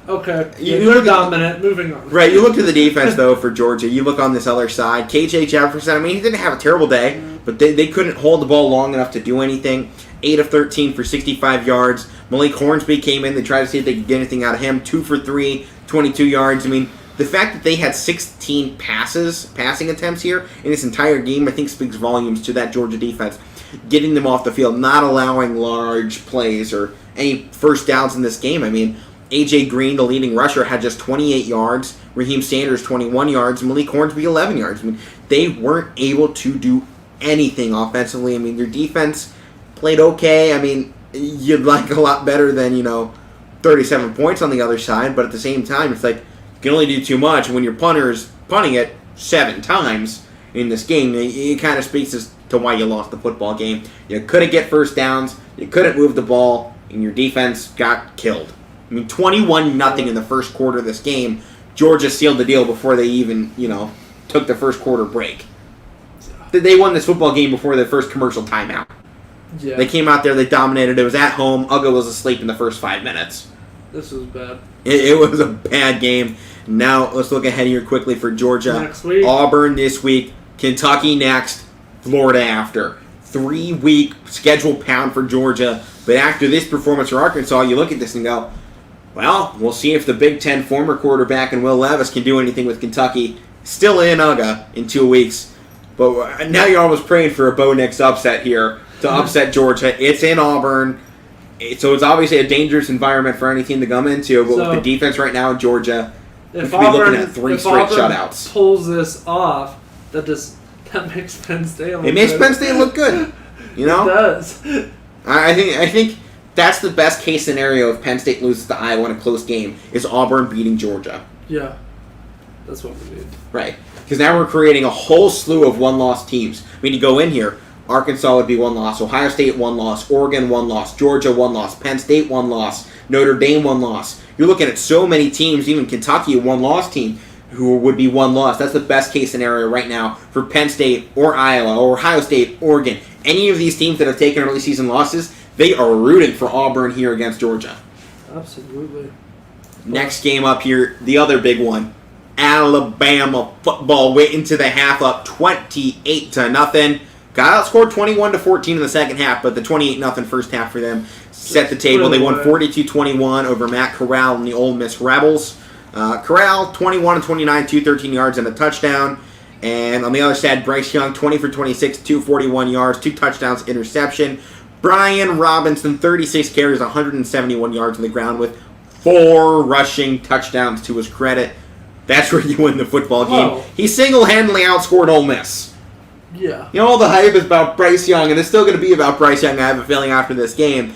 Okay. They're dominant. Moving on. Right. You look to the defense though for Georgia. You look on this other side. KJ Jefferson. I mean, he didn't have a terrible day, but they couldn't hold the ball long enough to do anything. 8 of 13 for 65 yards. Malik Hornsby came in. They tried to see if they could get anything out of him. 2 for 3, 22 yards. I mean, the fact that they had 16 passing attempts here in this entire game, I think speaks volumes to that Georgia defense. Getting them off the field, not allowing large plays or any first downs in this game. I mean, A.J. Green, the leading rusher, had just 28 yards. Raheem Sanders, 21 yards. Malik Hornsby, 11 yards. I mean, they weren't able to do anything offensively. I mean, their defense played okay. I mean, you'd like a lot better than, 37 points on the other side. But at the same time, it's like, you can only do too much. And when your punter is punting it 7 times in this game, it kind of speaks to why you lost the football game. You couldn't get first downs. You couldn't move the ball. And your defense got killed. I mean, 21-0 in the first quarter of this game. Georgia sealed the deal before they even, took the first quarter break. They won this football game before the first commercial timeout. Yeah. They came out there, they dominated. It was at home. Uga was asleep in the first 5 minutes. This was bad. It was a bad game. Now, let's look ahead here quickly for Georgia. Next week. Auburn this week, Kentucky next, Florida after. 3-week schedule pound for Georgia. But after this performance for Arkansas, you look at this and go, well, we'll see if the Big Ten former quarterback and Will Levis can do anything with Kentucky. Still in UGA in 2 weeks. But now you're almost praying for a Bo Nix upset here to upset Georgia. It's in Auburn. So it's obviously a dangerous environment for any team to come into. But with the defense right now in Georgia, we could be looking at 3 straight shutouts. Pulls this off, that makes Penn State look good. It makes Penn State look good. You know? It does. I think that's the best case scenario if Penn State loses to Iowa in a close game, is Auburn beating Georgia. Yeah. That's what we need. Right. Because now we're creating a whole slew of one-loss teams. I mean, you go in here, Arkansas would be 1 loss, Ohio State 1 loss, Oregon 1 loss, Georgia 1 loss, Penn State 1 loss, Notre Dame 1 loss. You're looking at so many teams, even Kentucky, a 1-loss team, who would be 1 loss. That's the best case scenario right now for Penn State or Iowa or Ohio State, Oregon. Any of these teams that have taken early season losses, they are rooting for Auburn here against Georgia. Absolutely. Next game up here, the other big one. Alabama football went into the half up 28-0. Got outscored 21-14 in the second half, but the 28-0 first half for them set the table. They won 42-21 over Matt Corral and the Ole Miss Rebels. Corral 21-29, 213 yards and a touchdown. And on the other side, Bryce Young 20 for 26, 241 yards, 2 touchdowns, interception. Brian Robinson 36 carries, 171 yards on the ground with 4 rushing touchdowns to his credit. That's where you win the football game. Whoa. He single-handedly outscored Ole Miss. Yeah. You know, all the hype is about Bryce Young, and it's still going to be about Bryce Young, I have a feeling, after this game.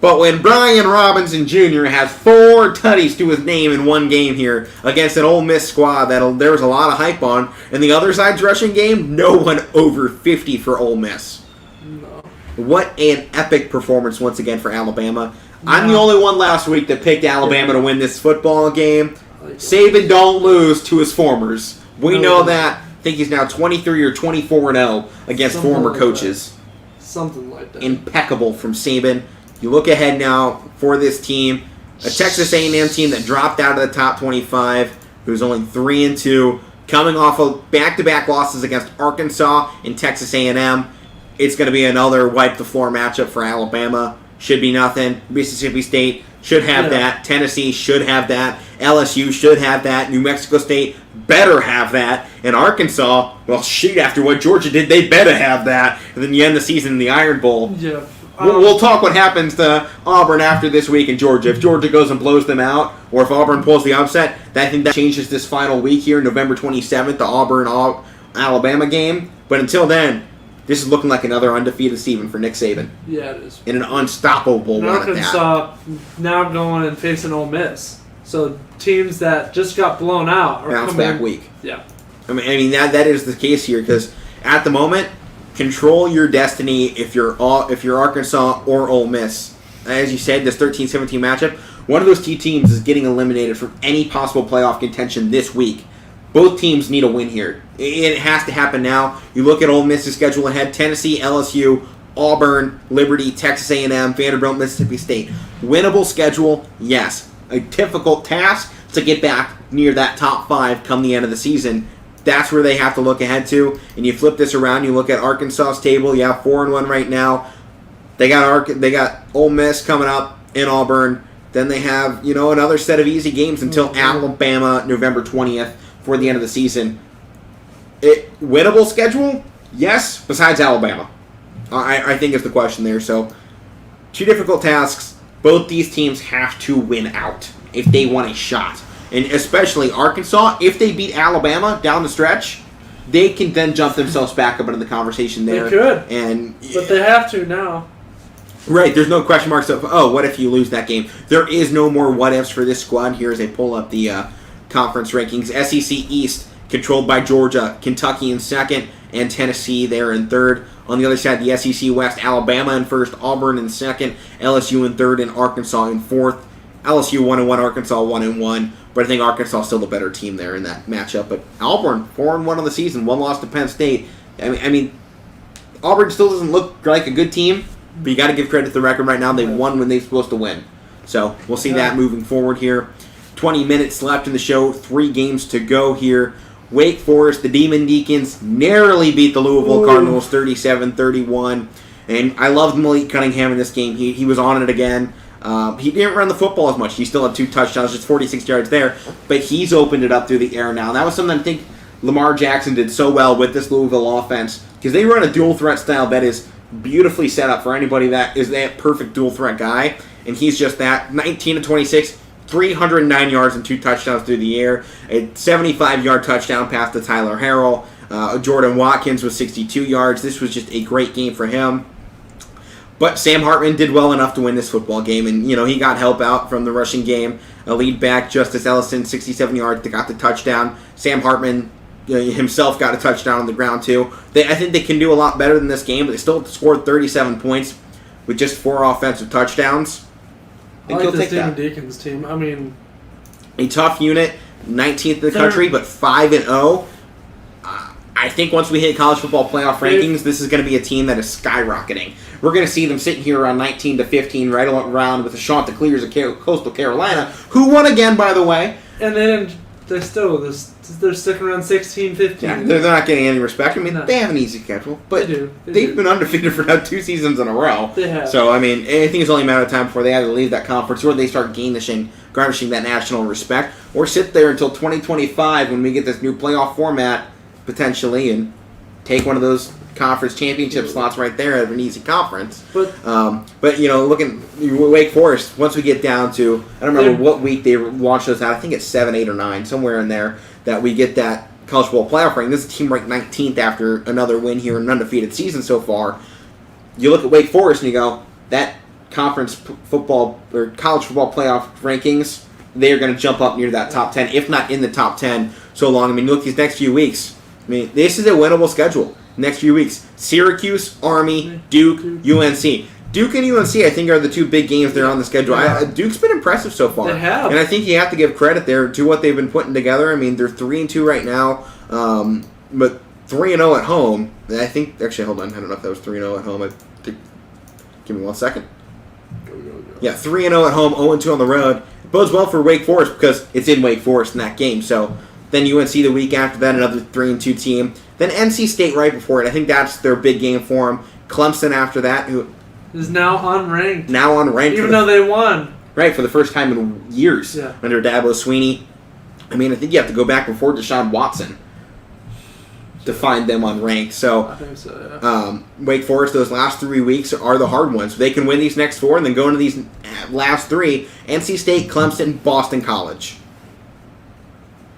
But when Brian Robinson Jr. has 4 tutties to his name in one game here against an Ole Miss squad that there was a lot of hype on, and the other side's rushing game, no one over 50 for Ole Miss. No. What an epic performance once again for Alabama. Yeah. I'm the only one last week that picked Alabama to win this football game. Saban don't lose to his formers. We know that. I think he's now 23 or 24-0 against former coaches. Something like that. Impeccable from Saban. You look ahead now for this team, a Texas A&M team that dropped out of the top 25, who's only 3-2, coming off of back-to-back losses against Arkansas and Texas A&M. It's going to be another wipe-the-floor matchup for Alabama. Should be nothing. Mississippi State should have that. Tennessee should have that. LSU should have that. New Mexico State better have that. And Arkansas, well, shoot, after what Georgia did, they better have that. And then you end the season in the Iron Bowl. Yeah. We'll talk what happens to Auburn after this week in Georgia. If Georgia goes and blows them out, or if Auburn pulls the upset, I think that changes this final week here, November 27th, the Auburn-Alabama game. But until then, this is looking like another undefeated season for Nick Saban. Yeah, it is. In an unstoppable one at that. Arkansas now going and facing Ole Miss. So teams that just got blown out are bounce back week. Yeah. I mean that is the case here, because at the moment, control your destiny if you're Arkansas or Ole Miss. As you said, this 13-17 matchup, one of those two teams is getting eliminated from any possible playoff contention this week. Both teams need a win here. It has to happen now. You look at Ole Miss's schedule ahead: Tennessee, LSU, Auburn, Liberty, Texas A&M, Vanderbilt, Mississippi State. Winnable schedule, yes. A difficult task to get back near that top 5 come the end of the season. That's where they have to look ahead to. And you flip this around, you look at Arkansas's table. You have 4-1 right now. They got Ole Miss coming up in Auburn. Then they have another set of easy games until Alabama, November 20th, for the end of the season. Winnable schedule? Yes, besides Alabama. I think is the question there. So, 2 difficult tasks. Both these teams have to win out if they want a shot. And especially Arkansas, if they beat Alabama down the stretch, they can then jump themselves back up into the conversation there. They could. But they have to now. Right, there's no question marks of, what if you lose that game? There is no more what-ifs for this squad here as they pull up the conference rankings. SEC East, controlled by Georgia, Kentucky in second, and Tennessee there in third. On the other side, the SEC West, Alabama in first, Auburn in second, LSU in third, and Arkansas in fourth. LSU 1-1, Arkansas 1-1, but I think Arkansas is still the better team there in that matchup. But Auburn 4-1 on the season, 1 loss to Penn State. I mean, Auburn still doesn't look like a good team, but you got to give credit to the record right now. They won when they're supposed to win. So we'll see that moving forward here. 20 minutes left in the show. 3 games to go here. Wake Forest, the Demon Deacons, narrowly beat the Louisville Cardinals 37-31. And I loved Malik Cunningham in this game. He was on it again. He didn't run the football as much. He still had 2 touchdowns, just 46 yards there. But he's opened it up through the air now. And that was something I think Lamar Jackson did so well with this Louisville offense. Because they run a dual threat style that is beautifully set up for anybody that is that perfect dual threat guy. And he's just that. 19-26, 309 yards and 2 touchdowns through the air. A 75-yard touchdown pass to Tyler Harrell. Jordan Watkins with 62 yards. This was just a great game for him. But Sam Hartman did well enough to win this football game, and he got help out from the rushing game. A lead back, Justice Ellison, 67 yards, got the touchdown. Sam Hartman himself got a touchdown on the ground too. I think they can do a lot better than this game, but they still scored 37 points with just 4 offensive touchdowns. I like this Demon Deacons team. I mean, a tough unit, 19th in the country, but 5-0. I think once we hit college football playoff rankings, this is going to be a team that is skyrocketing. We're going to see them sitting here around 19-15, right around with the Chanticleers of Coastal Carolina, who won again, by the way. And then they're sticking around 16-15. Yeah, they're not getting any respect. I mean, They have an easy schedule, but they've been undefeated for now 2 seasons in a row. They have. So, I mean, I think it's only a matter of time before they either leave that conference or they start garnishing that national respect, or sit there until 2025 when we get this new playoff format, potentially, and take one of those conference championship slots right there out of an easy conference. But looking Wake Forest, once we get down to, I don't remember what week they launched us out. I think it's 7, 8, or 9, somewhere in there, that we get that college football playoff ranking. This is a team ranked 19th after another win here in an undefeated season so far. You look at Wake Forest and you go, that conference football or college football playoff rankings, they're going to jump up near that top 10, if not in the top 10 so long. I mean, look, these next few weeks, this is a winnable schedule. Next few weeks, Syracuse, Army, Duke, UNC. Duke and UNC, I think, are the 2 big games there on the schedule. Duke's been impressive so far. They have. And I think you have to give credit there to what they've been putting together. I mean, they're 3-2 right now, but 3-0 at home. I think, actually, hold on. I don't know if that was 3-0 at home. Give me 1 second. Go. Yeah, 3-0 at home, 0-2 on the road. It bodes well for Wake Forest because it's in Wake Forest in that game. So then UNC the week after that, another 3-2 team. Then NC State right before it. I think that's their big game for them. Clemson after that, who is now unranked. Even though they won. Right, for the first time in years under Dabo Swinney. I mean, I think you have to go back before Deshaun Watson to find them unranked. So, I think so, yeah. Wake Forest, those last 3 weeks are the hard ones. They can win these next 4 and then go into these last 3. NC State, Clemson, Boston College.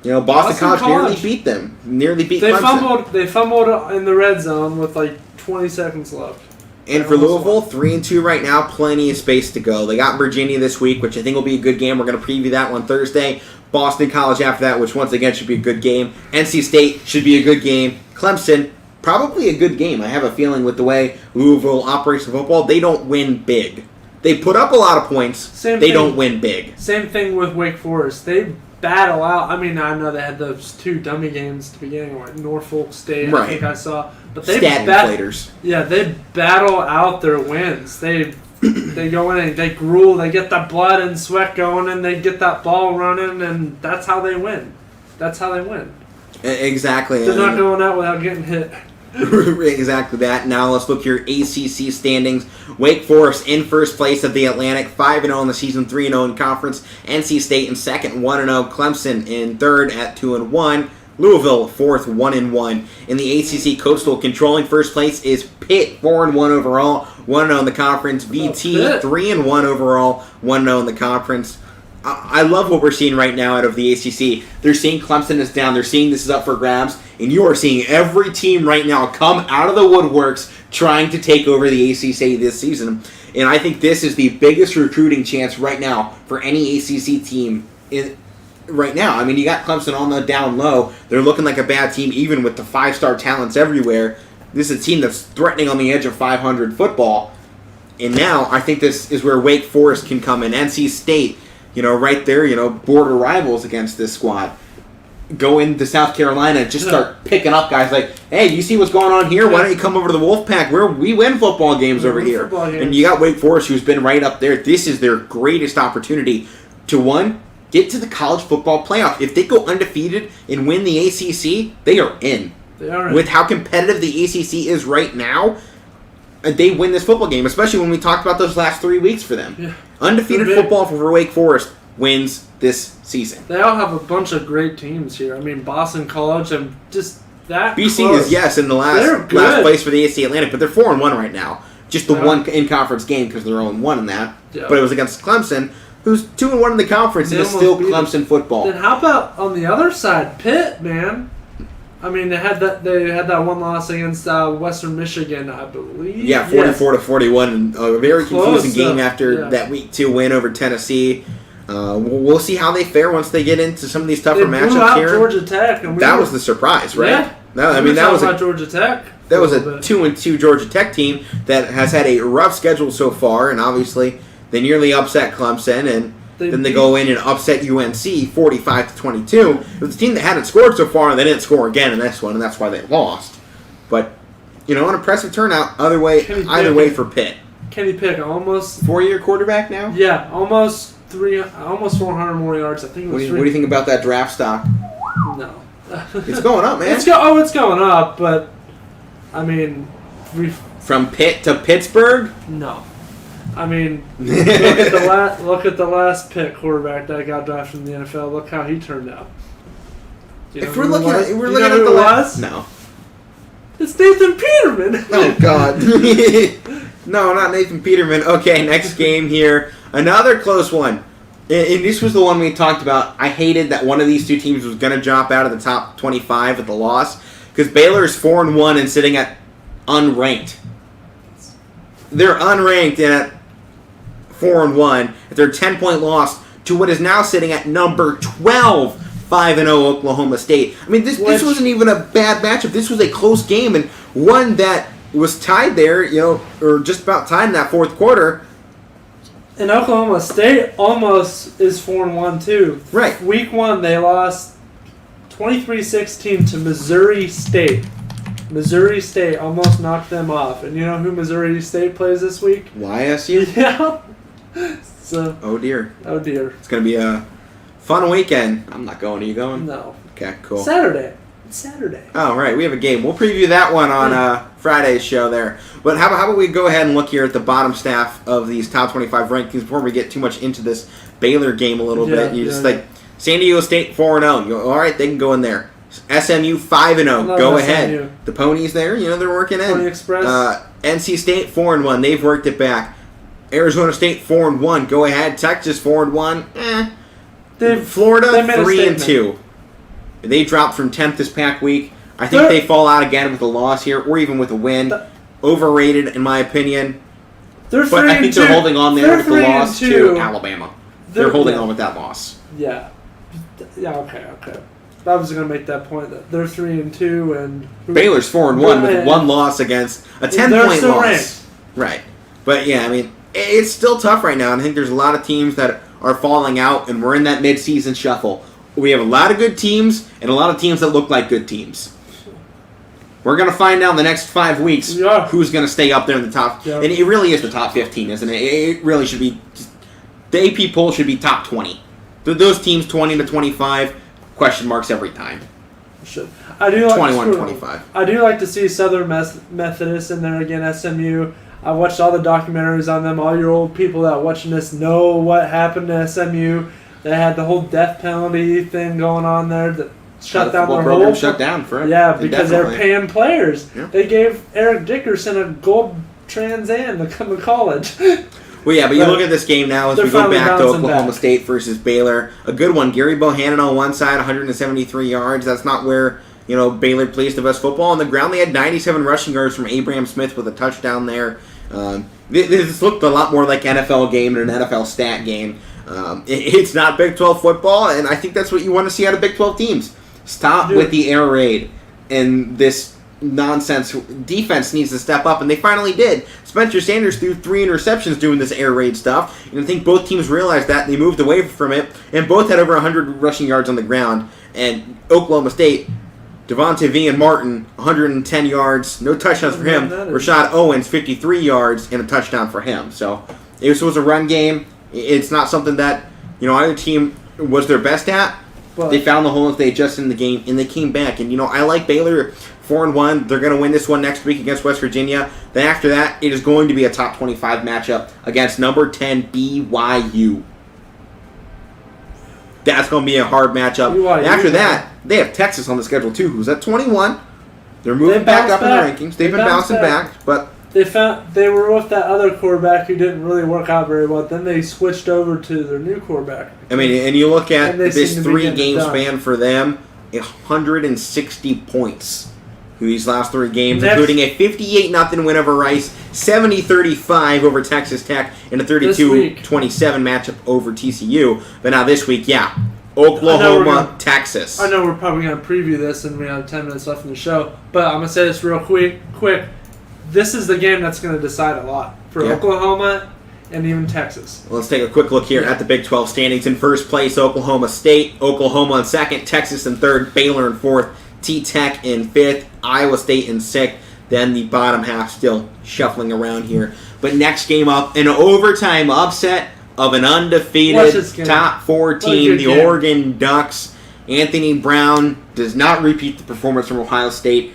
Boston College nearly beat them. Clemson. They fumbled in the red zone with 20 seconds left. And for Louisville, 3-2 right now, plenty of space to go. They got Virginia this week, which I think will be a good game. We're going to preview that one Thursday. Boston College after that, which once again should be a good game. NC State should be a good game. Clemson, probably a good game. I have a feeling with the way Louisville operates in football, they don't win big. They put up a lot of points. They don't win big. Same thing with Wake Forest. They battle out. I mean, I know they had those 2 dummy games to beginning, like Norfolk State, I think I saw. But they they battle out their wins. They go in and they gruel, they get the blood and sweat going, and they get that ball running, and that's how they win. Exactly. They're not going out without getting hit. Exactly that. Now let's look at your ACC standings. Wake Forest in first place of the Atlantic, 5-0 in the season, 3-0 in conference. NC State in second, 1-0. Clemson in third at 2-1. Louisville fourth, 1-1. In the ACC Coastal, controlling first place is Pitt, 4-1 overall, 1-0 in the conference. VT, 3-1 overall, 1-0 in the conference. I love what we're seeing right now out of the ACC. They're seeing Clemson is down. They're seeing this is up for grabs. And you are seeing every team right now come out of the woodworks trying to take over the ACC this season. And I think this is the biggest recruiting chance right now for any ACC team right now. I mean, you got Clemson on the down low. They're looking like a bad team even with the 5-star talents everywhere. This is a team that's threatening on the edge of 500 football. And now I think this is where Wake Forest can come in. NC State, right there, border rivals against this squad. Go into South Carolina and just start picking up guys like, hey, do you see what's going on here? Why don't you come over to the Wolfpack where we win football games over here? And you got Wake Forest who's been right up there. This is their greatest opportunity to, one, get to the college football playoff. If they go undefeated and win the ACC, they are in. They are in. With how competitive the ACC is right now, they win this football game, especially when we talked about those last 3 weeks for them. Yeah. Undefeated football for Wake Forest wins this season. They all have a bunch of great teams here. I mean, Boston College and just that BC close. is, in the last place for the ACC Atlantic, but they're 4-1 right now. Just the one in-conference game because they're 0-1 in that. Yeah. But it was against Clemson, who's 2-1 in the conference, and it's still Clemson football. Then how about on the other side, Pitt, man? I mean, they had that one loss against Western Michigan, I believe. Yeah, 44-41, and a very confusing game after that Week 2 win over Tennessee. We'll see how they fare once they get into some of these tougher matchups blew out here. Georgia Tech, and that was the surprise, right? Yeah. No, I mean that was Georgia Tech. That was a 2-2 Georgia Tech team that has had a rough schedule so far, and obviously they nearly upset Clemson, and then they go in and upset UNC 45-22. It was a team that hadn't scored so far, and they didn't score again in this one, and that's why they lost. But an impressive turnout either way for Pitt. Kenny Pickett, almost 4-year quarterback now. Yeah, almost 400 more yards. I think. What do you think about that draft stock? No. It's going up, man. It's going up, but I mean, from Pitt to Pittsburgh? No. I mean, look at the last Pitt quarterback that got drafted in the NFL. Look how he turned out. If we're looking at the last, no, it's Nathan Peterman. Oh God, no, not Nathan Peterman. Okay, next game here, another close one. And this was the one we talked about. I hated that one of these two teams was going to drop out of the top 25 with the loss because Baylor is 4-1 and sitting at unranked. They're unranked and at 4-1. They're a 10-point loss to what is now sitting at number 12, 5-0 Oklahoma State. I mean, this wasn't even a bad matchup. This was a close game and one that was tied there, or just about tied in that fourth quarter. And Oklahoma State almost is 4-1 too. Right. Week 1 they lost 23-16 to Missouri State. Missouri State almost knocked them off. And you know who Missouri State plays this week? YSU? Yeah. So. Oh dear. Oh dear. It's going to be a fun weekend. I'm not going. Are you going? No. Okay, cool. Saturday. It's Saturday. Oh, right. We have a game. We'll preview that one on Friday's show there. But how about we go ahead and look here at the bottom staff of these top 25 rankings before we get too much into this Baylor game a little bit. San Diego State 4-0. All right, they can go in there. SMU 5-0. Go ahead. The Ponies there, they're working in. Pony Express. NC State 4-1. They've worked it back. Arizona State 4-1. Go ahead. Texas 4-1. Florida 3-2. They dropped from 10th this past week. I think they fall out again with a loss here, or even with a win. Overrated, in my opinion. But I think they're holding on there with the loss to Alabama. They're holding on with that loss. Yeah. Yeah. Okay. I was going to make that point that they're 3-2 and Baylor's 4-1 with one loss against a 10-point loss. Ranked. Right. But yeah, I mean, it's still tough right now. And I think there's a lot of teams that are falling out, and we're in that mid-season shuffle. We have a lot of good teams and a lot of teams that look like good teams. We're going to find out in the next 5 weeks who's going to stay up there in the top. Yeah. And it really is the top 15, isn't it? It really should be. The AP poll should be top 20. Those teams 20 to 25, question marks every time. Should. I do like 21-25. I do like to see Southern Methodist in there again, SMU. I watched all the documentaries on them. All your old people that are watching this know what happened to SMU. They had the whole death penalty thing going on there that shut down their whole program. Shut down for because they're paying players. Yeah. They gave Eric Dickerson a gold Trans Am to come to college. Well, yeah, but you look at this game now as we go back to Oklahoma State versus Baylor. A good one. Gary Bohannon on one side, 173 yards. That's not where Baylor plays the best football. On the ground, they had 97 rushing yards from Abraham Smith with a touchdown there. This looked a lot more like NFL game than an NFL stat game. It's not Big 12 football, and I think that's what you want to see out of Big 12 teams. Stop with the air raid and this nonsense. Defense needs to step up, and they finally did. Spencer Sanders threw 3 interceptions doing this air raid stuff, and I think both teams realized that, and they moved away from it, and both had over 100 rushing yards on the ground. And Oklahoma State, Devontae V. and Martin, 110 yards, no touchdowns for him. Rashad Owens, 53 yards, and a touchdown for him. So this was a run game. It's not something that either team was their best at. But They found the hole if they adjusted in the game, and they came back. And, I like Baylor 4-1. They're going to win this one next week against West Virginia. Then after that, it is going to be a top 25 matchup against number 10 BYU. That's going to be a hard matchup. BYU, After that, they have Texas on the schedule, too, who's at 21. They're moving back up in the rankings. They've been bouncing back, but they were with that other quarterback who didn't really work out very well. Then they switched over to their new quarterback. I mean, and you look at this seem to be getting 3-game it done. span for them, 160 points through these last 3 games, Next- including a 58-0 win over Rice, 70-35 over Texas Tech, and a This 32-27 matchup over TCU. But now this week, Oklahoma, Texas. I know we're probably going to preview this, and we have 10 minutes left in the show, but I'm going to say this real quick. This is the game that's going to decide a lot for Oklahoma and even Texas. Let's take a quick look here at the Big 12 standings. In first place, Oklahoma State. Oklahoma in second. Texas in third. Baylor in fourth. T-Tech in fifth. Iowa State in sixth. Then the bottom half still shuffling around here. But next game up, an overtime upset of an undefeated top 4 team, the Oregon Ducks. Anthony Brown does not repeat the performance from Ohio State.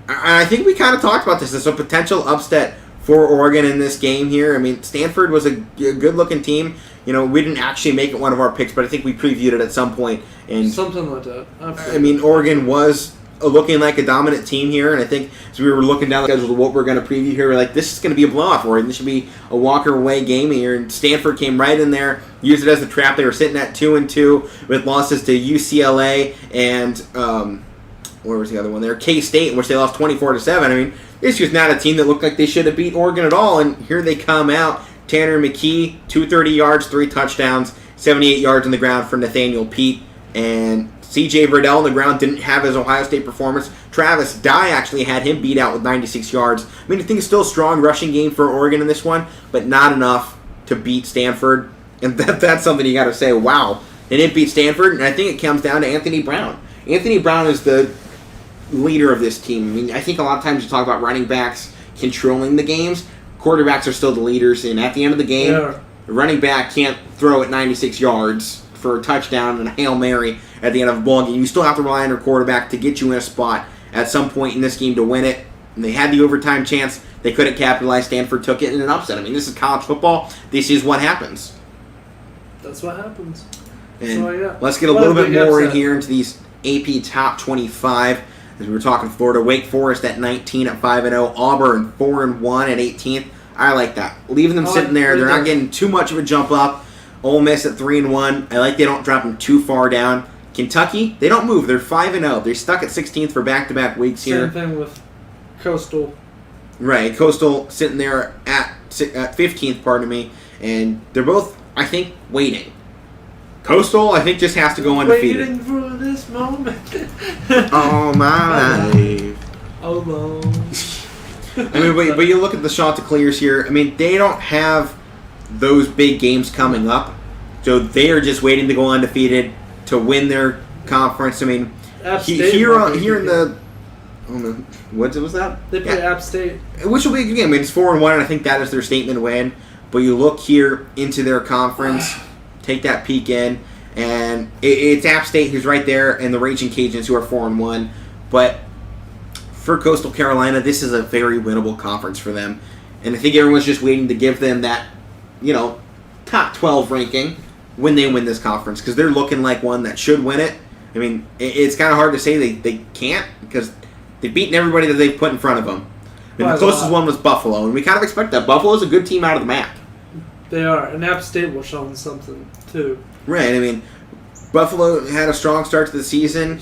I think we kind of talked about this as a potential upset for Oregon in this game here. I mean, Stanford was a good-looking team. We didn't actually make it one of our picks, but I think we previewed it at some point. And something like that. I mean, Oregon was looking like a dominant team here, and I think as we were looking down the schedule of what we're going to preview here, we're like, this is going to be a blowout for Oregon. This should be a walk-away game here. And Stanford came right in there, used it as a trap. They were sitting at 2-2 with losses to UCLA and where was the other one there? K-State, in which they lost 24-7. I mean, this was not a team that looked like they should have beat Oregon at all, and here they come out. Tanner McKee, 230 yards, 3 touchdowns, 78 yards on the ground for Nathaniel Pete, and C.J. Verdell on the ground didn't have his Ohio State performance. Travis Dye actually had him beat out with 96 yards. I mean, I think it's still a strong rushing game for Oregon in this one, but not enough to beat Stanford, and that's something you got to say, wow, they didn't beat Stanford, and I think it comes down to Anthony Brown. Anthony Brown is the leader of this team. I mean, I think a lot of times you talk about running backs controlling the games. Quarterbacks are still the leaders, and at the end of the game, the running back can't throw at 96 yards for a touchdown and a Hail Mary at the end of a ball game. You still have to rely on your quarterback to get you in a spot at some point in this game to win it. And they had the overtime chance. They couldn't capitalize. Stanford took it in an upset. I mean, this is college football. This is what happens. That's what happens. And let's get a little bit more in here into these AP Top 25. As we were talking Florida, Wake Forest at 19 at 5-0, Auburn 4-1 at 18th. I like that. Leaving them sitting there, they're not getting too much of a jump up. Ole Miss at 3-1. I like they don't drop them too far down. Kentucky, they don't move. They're 5-0. They're stuck at 16th for back-to-back weeks here. Same thing with Coastal. Right, Coastal sitting there at 15th, pardon me, and they're both, I think, waiting. Coastal, I think, just has to go undefeated. Waiting for this moment. All my life. Alone. I mean, but you look at the Chanticleers here. I mean, they don't have those big games coming up, so they are just waiting to go undefeated to win their conference. I mean, here in the, what was that? They play App State, which will be a good game. I mean, it's 4-1, and I think that is their statement win. But you look here into their conference. Take that peek in, and it's App State who's right there, and the Raging Cajuns who are 4-1. But for Coastal Carolina, this is a very winnable conference for them, and I think everyone's just waiting to give them that, top 12 ranking when they win this conference, because they're looking like one that should win it. I mean, it's kind of hard to say they can't, because they've beaten everybody that they've put in front of them. I mean, the closest one was Buffalo, and we kind of expect that. Buffalo's a good team out of the MAC. They are, and App State will show them something too. Right. I mean, Buffalo had a strong start to the season.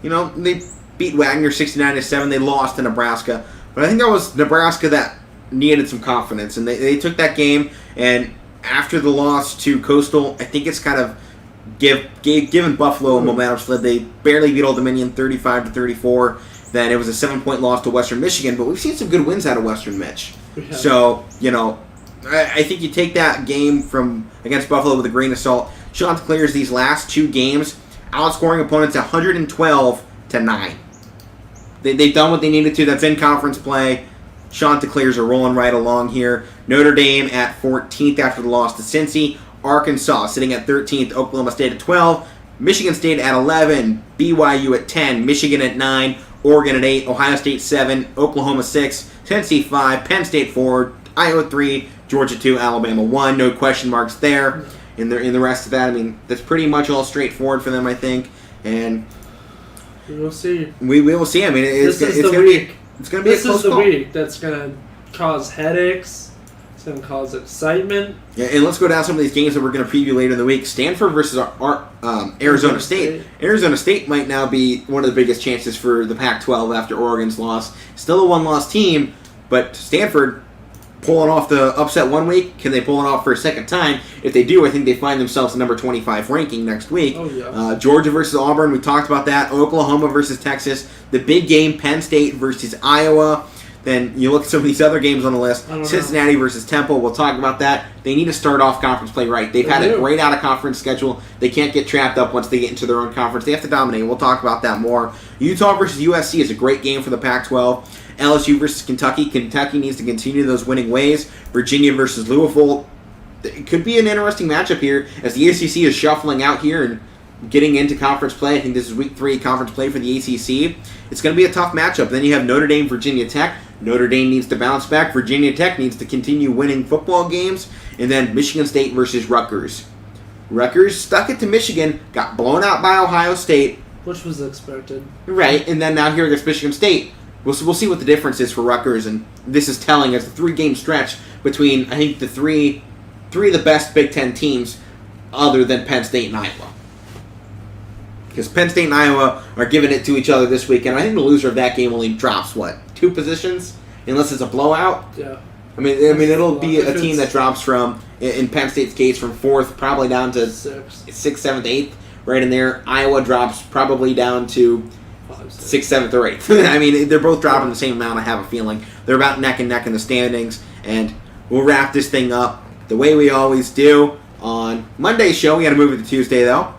They beat Wagner 69-7. They lost to Nebraska, but I think that was Nebraska that needed some confidence, and they took that game. And after the loss to Coastal, I think it's kind of given Buffalo a momentum sled. They barely beat Old Dominion 35-34. Then it was a 7-point loss to Western Michigan, but we've seen some good wins out of Western Mich. So I think you take that game against Buffalo with a grain of salt. Chanticleers these last 2 games, outscoring opponents 112-9. They've done what they needed to. That's in conference play. Chanticleers are rolling right along here. Notre Dame at 14th after the loss to Cincy. Arkansas sitting at 13th, Oklahoma State at 12, Michigan State at 11, BYU at 10, Michigan at 9, Oregon at 8, Ohio State 7, Oklahoma 6, Tennessee 5, Penn State 4, Iowa 3, Georgia 2, Alabama 1. No question marks there. In the rest of that, I mean, that's pretty much all straightforward for them, I think. And we will see. We will see. I mean, it's going to be a close call. This is the week that's going to cause headaches. It's going to cause excitement. Yeah, and let's go down some of these games that we're going to preview later in the week. Stanford versus Arizona State. Arizona State might now be one of the biggest chances for the Pac-12 after Oregon's loss. Still a one-loss team, but Stanford pulling off the upset one week. Can they pull it off for a second time? If they do, I think they find themselves in number 25 ranking next week. Oh, yeah. Georgia versus Auburn, we talked about that. Oklahoma versus Texas. The big game, Penn State versus Iowa. Then you look at some of these other games on the list. Cincinnati versus Temple, we'll talk about that. They need to start off conference play right. They've had a great out-of-conference schedule. They can't get trapped up once they get into their own conference. They have to dominate. We'll talk about that more. Utah versus USC is a great game for the Pac-12. LSU versus Kentucky. Kentucky needs to continue those winning ways. Virginia versus Louisville. It could be an interesting matchup here as the ACC is shuffling out here and getting into conference play. I think this is week 3 conference play for the ACC. It's going to be a tough matchup. Then you have Notre Dame, Virginia Tech. Notre Dame needs to bounce back. Virginia Tech needs to continue winning football games. And then Michigan State versus Rutgers. Rutgers stuck it to Michigan, got blown out by Ohio State. Which was expected. Right, and then now here against Michigan State. We'll see what the difference is for Rutgers, and this is telling us the 3-game stretch between, I think, the three of the best Big Ten teams other than Penn State and Iowa. Because Penn State and Iowa are giving it to each other this weekend. I think the loser of that game only drops, 2 positions? Unless it's a blowout? Yeah. I mean, it'll be a team that drops from, in Penn State's case, from 4th probably down to 6th, 7th, 8th, right in there. Iowa drops probably down to 6th, 7th, or 8th. I mean, they're both dropping the same amount, I have a feeling. They're about neck and neck in the standings, and we'll wrap this thing up the way we always do on Monday's show. We got to move it to Tuesday, though.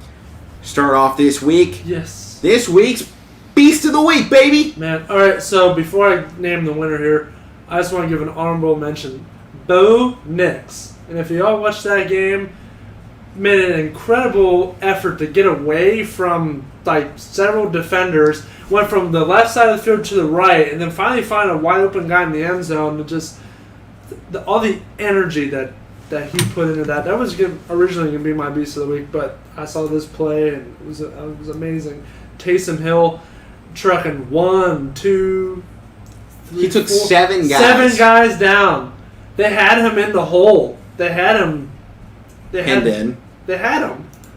Start off this week. Yes. This week's Beast of the Week, baby! Man, alright, so before I name the winner here, I just want to give an honorable mention. Bo Nix. And if you all watched that game, made an incredible effort to get away from several defenders, went from the left side of the field to the right, and then finally found a wide open guy in the end zone. And just all the energy that he put into that. That was originally going to be my Beast of the Week, but I saw this play and it was amazing. Taysom Hill trucking 1, 2, 3, He took 4, 7 guys. 7 guys down. They had him in the hole. They had him. They had him.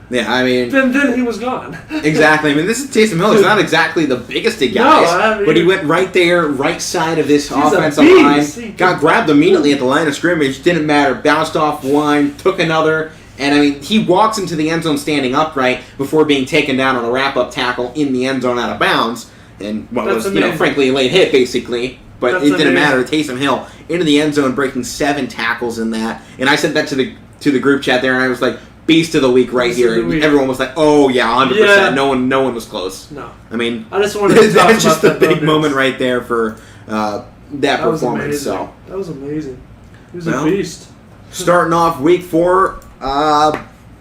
Yeah, I mean... Then he was gone. Exactly. I mean, this is Taysom Hill. He's not exactly the biggest of guys, but he went right there, right side of this offensive line, got grabbed immediately at the line of scrimmage, didn't matter, bounced off one, took another, and I mean, he walks into the end zone standing upright before being taken down on a wrap-up tackle in the end zone out of bounds, and what was, frankly, a late hit, basically. But it didn't matter. Taysom Hill into the end zone, breaking 7 tackles in that, and I sent that to the group chat there, and I was like, Beast of the Week right here. And everyone was like, oh, yeah, 100%. Yeah. No one was close. No. I mean, I just wanted to talk that's just about a big moment right there for that performance. So that was amazing. He was a beast. Starting off week 4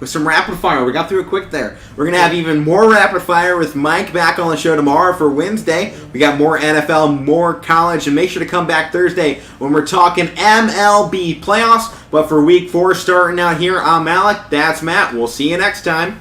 with some rapid fire. We got through it quick there. We're going to have even more rapid fire with Mike back on the show tomorrow for Wednesday. We got more NFL, more college, and make sure to come back Thursday when we're talking MLB playoffs. But for week 4 starting out here, I'm Alec. That's Matt. We'll see you next time.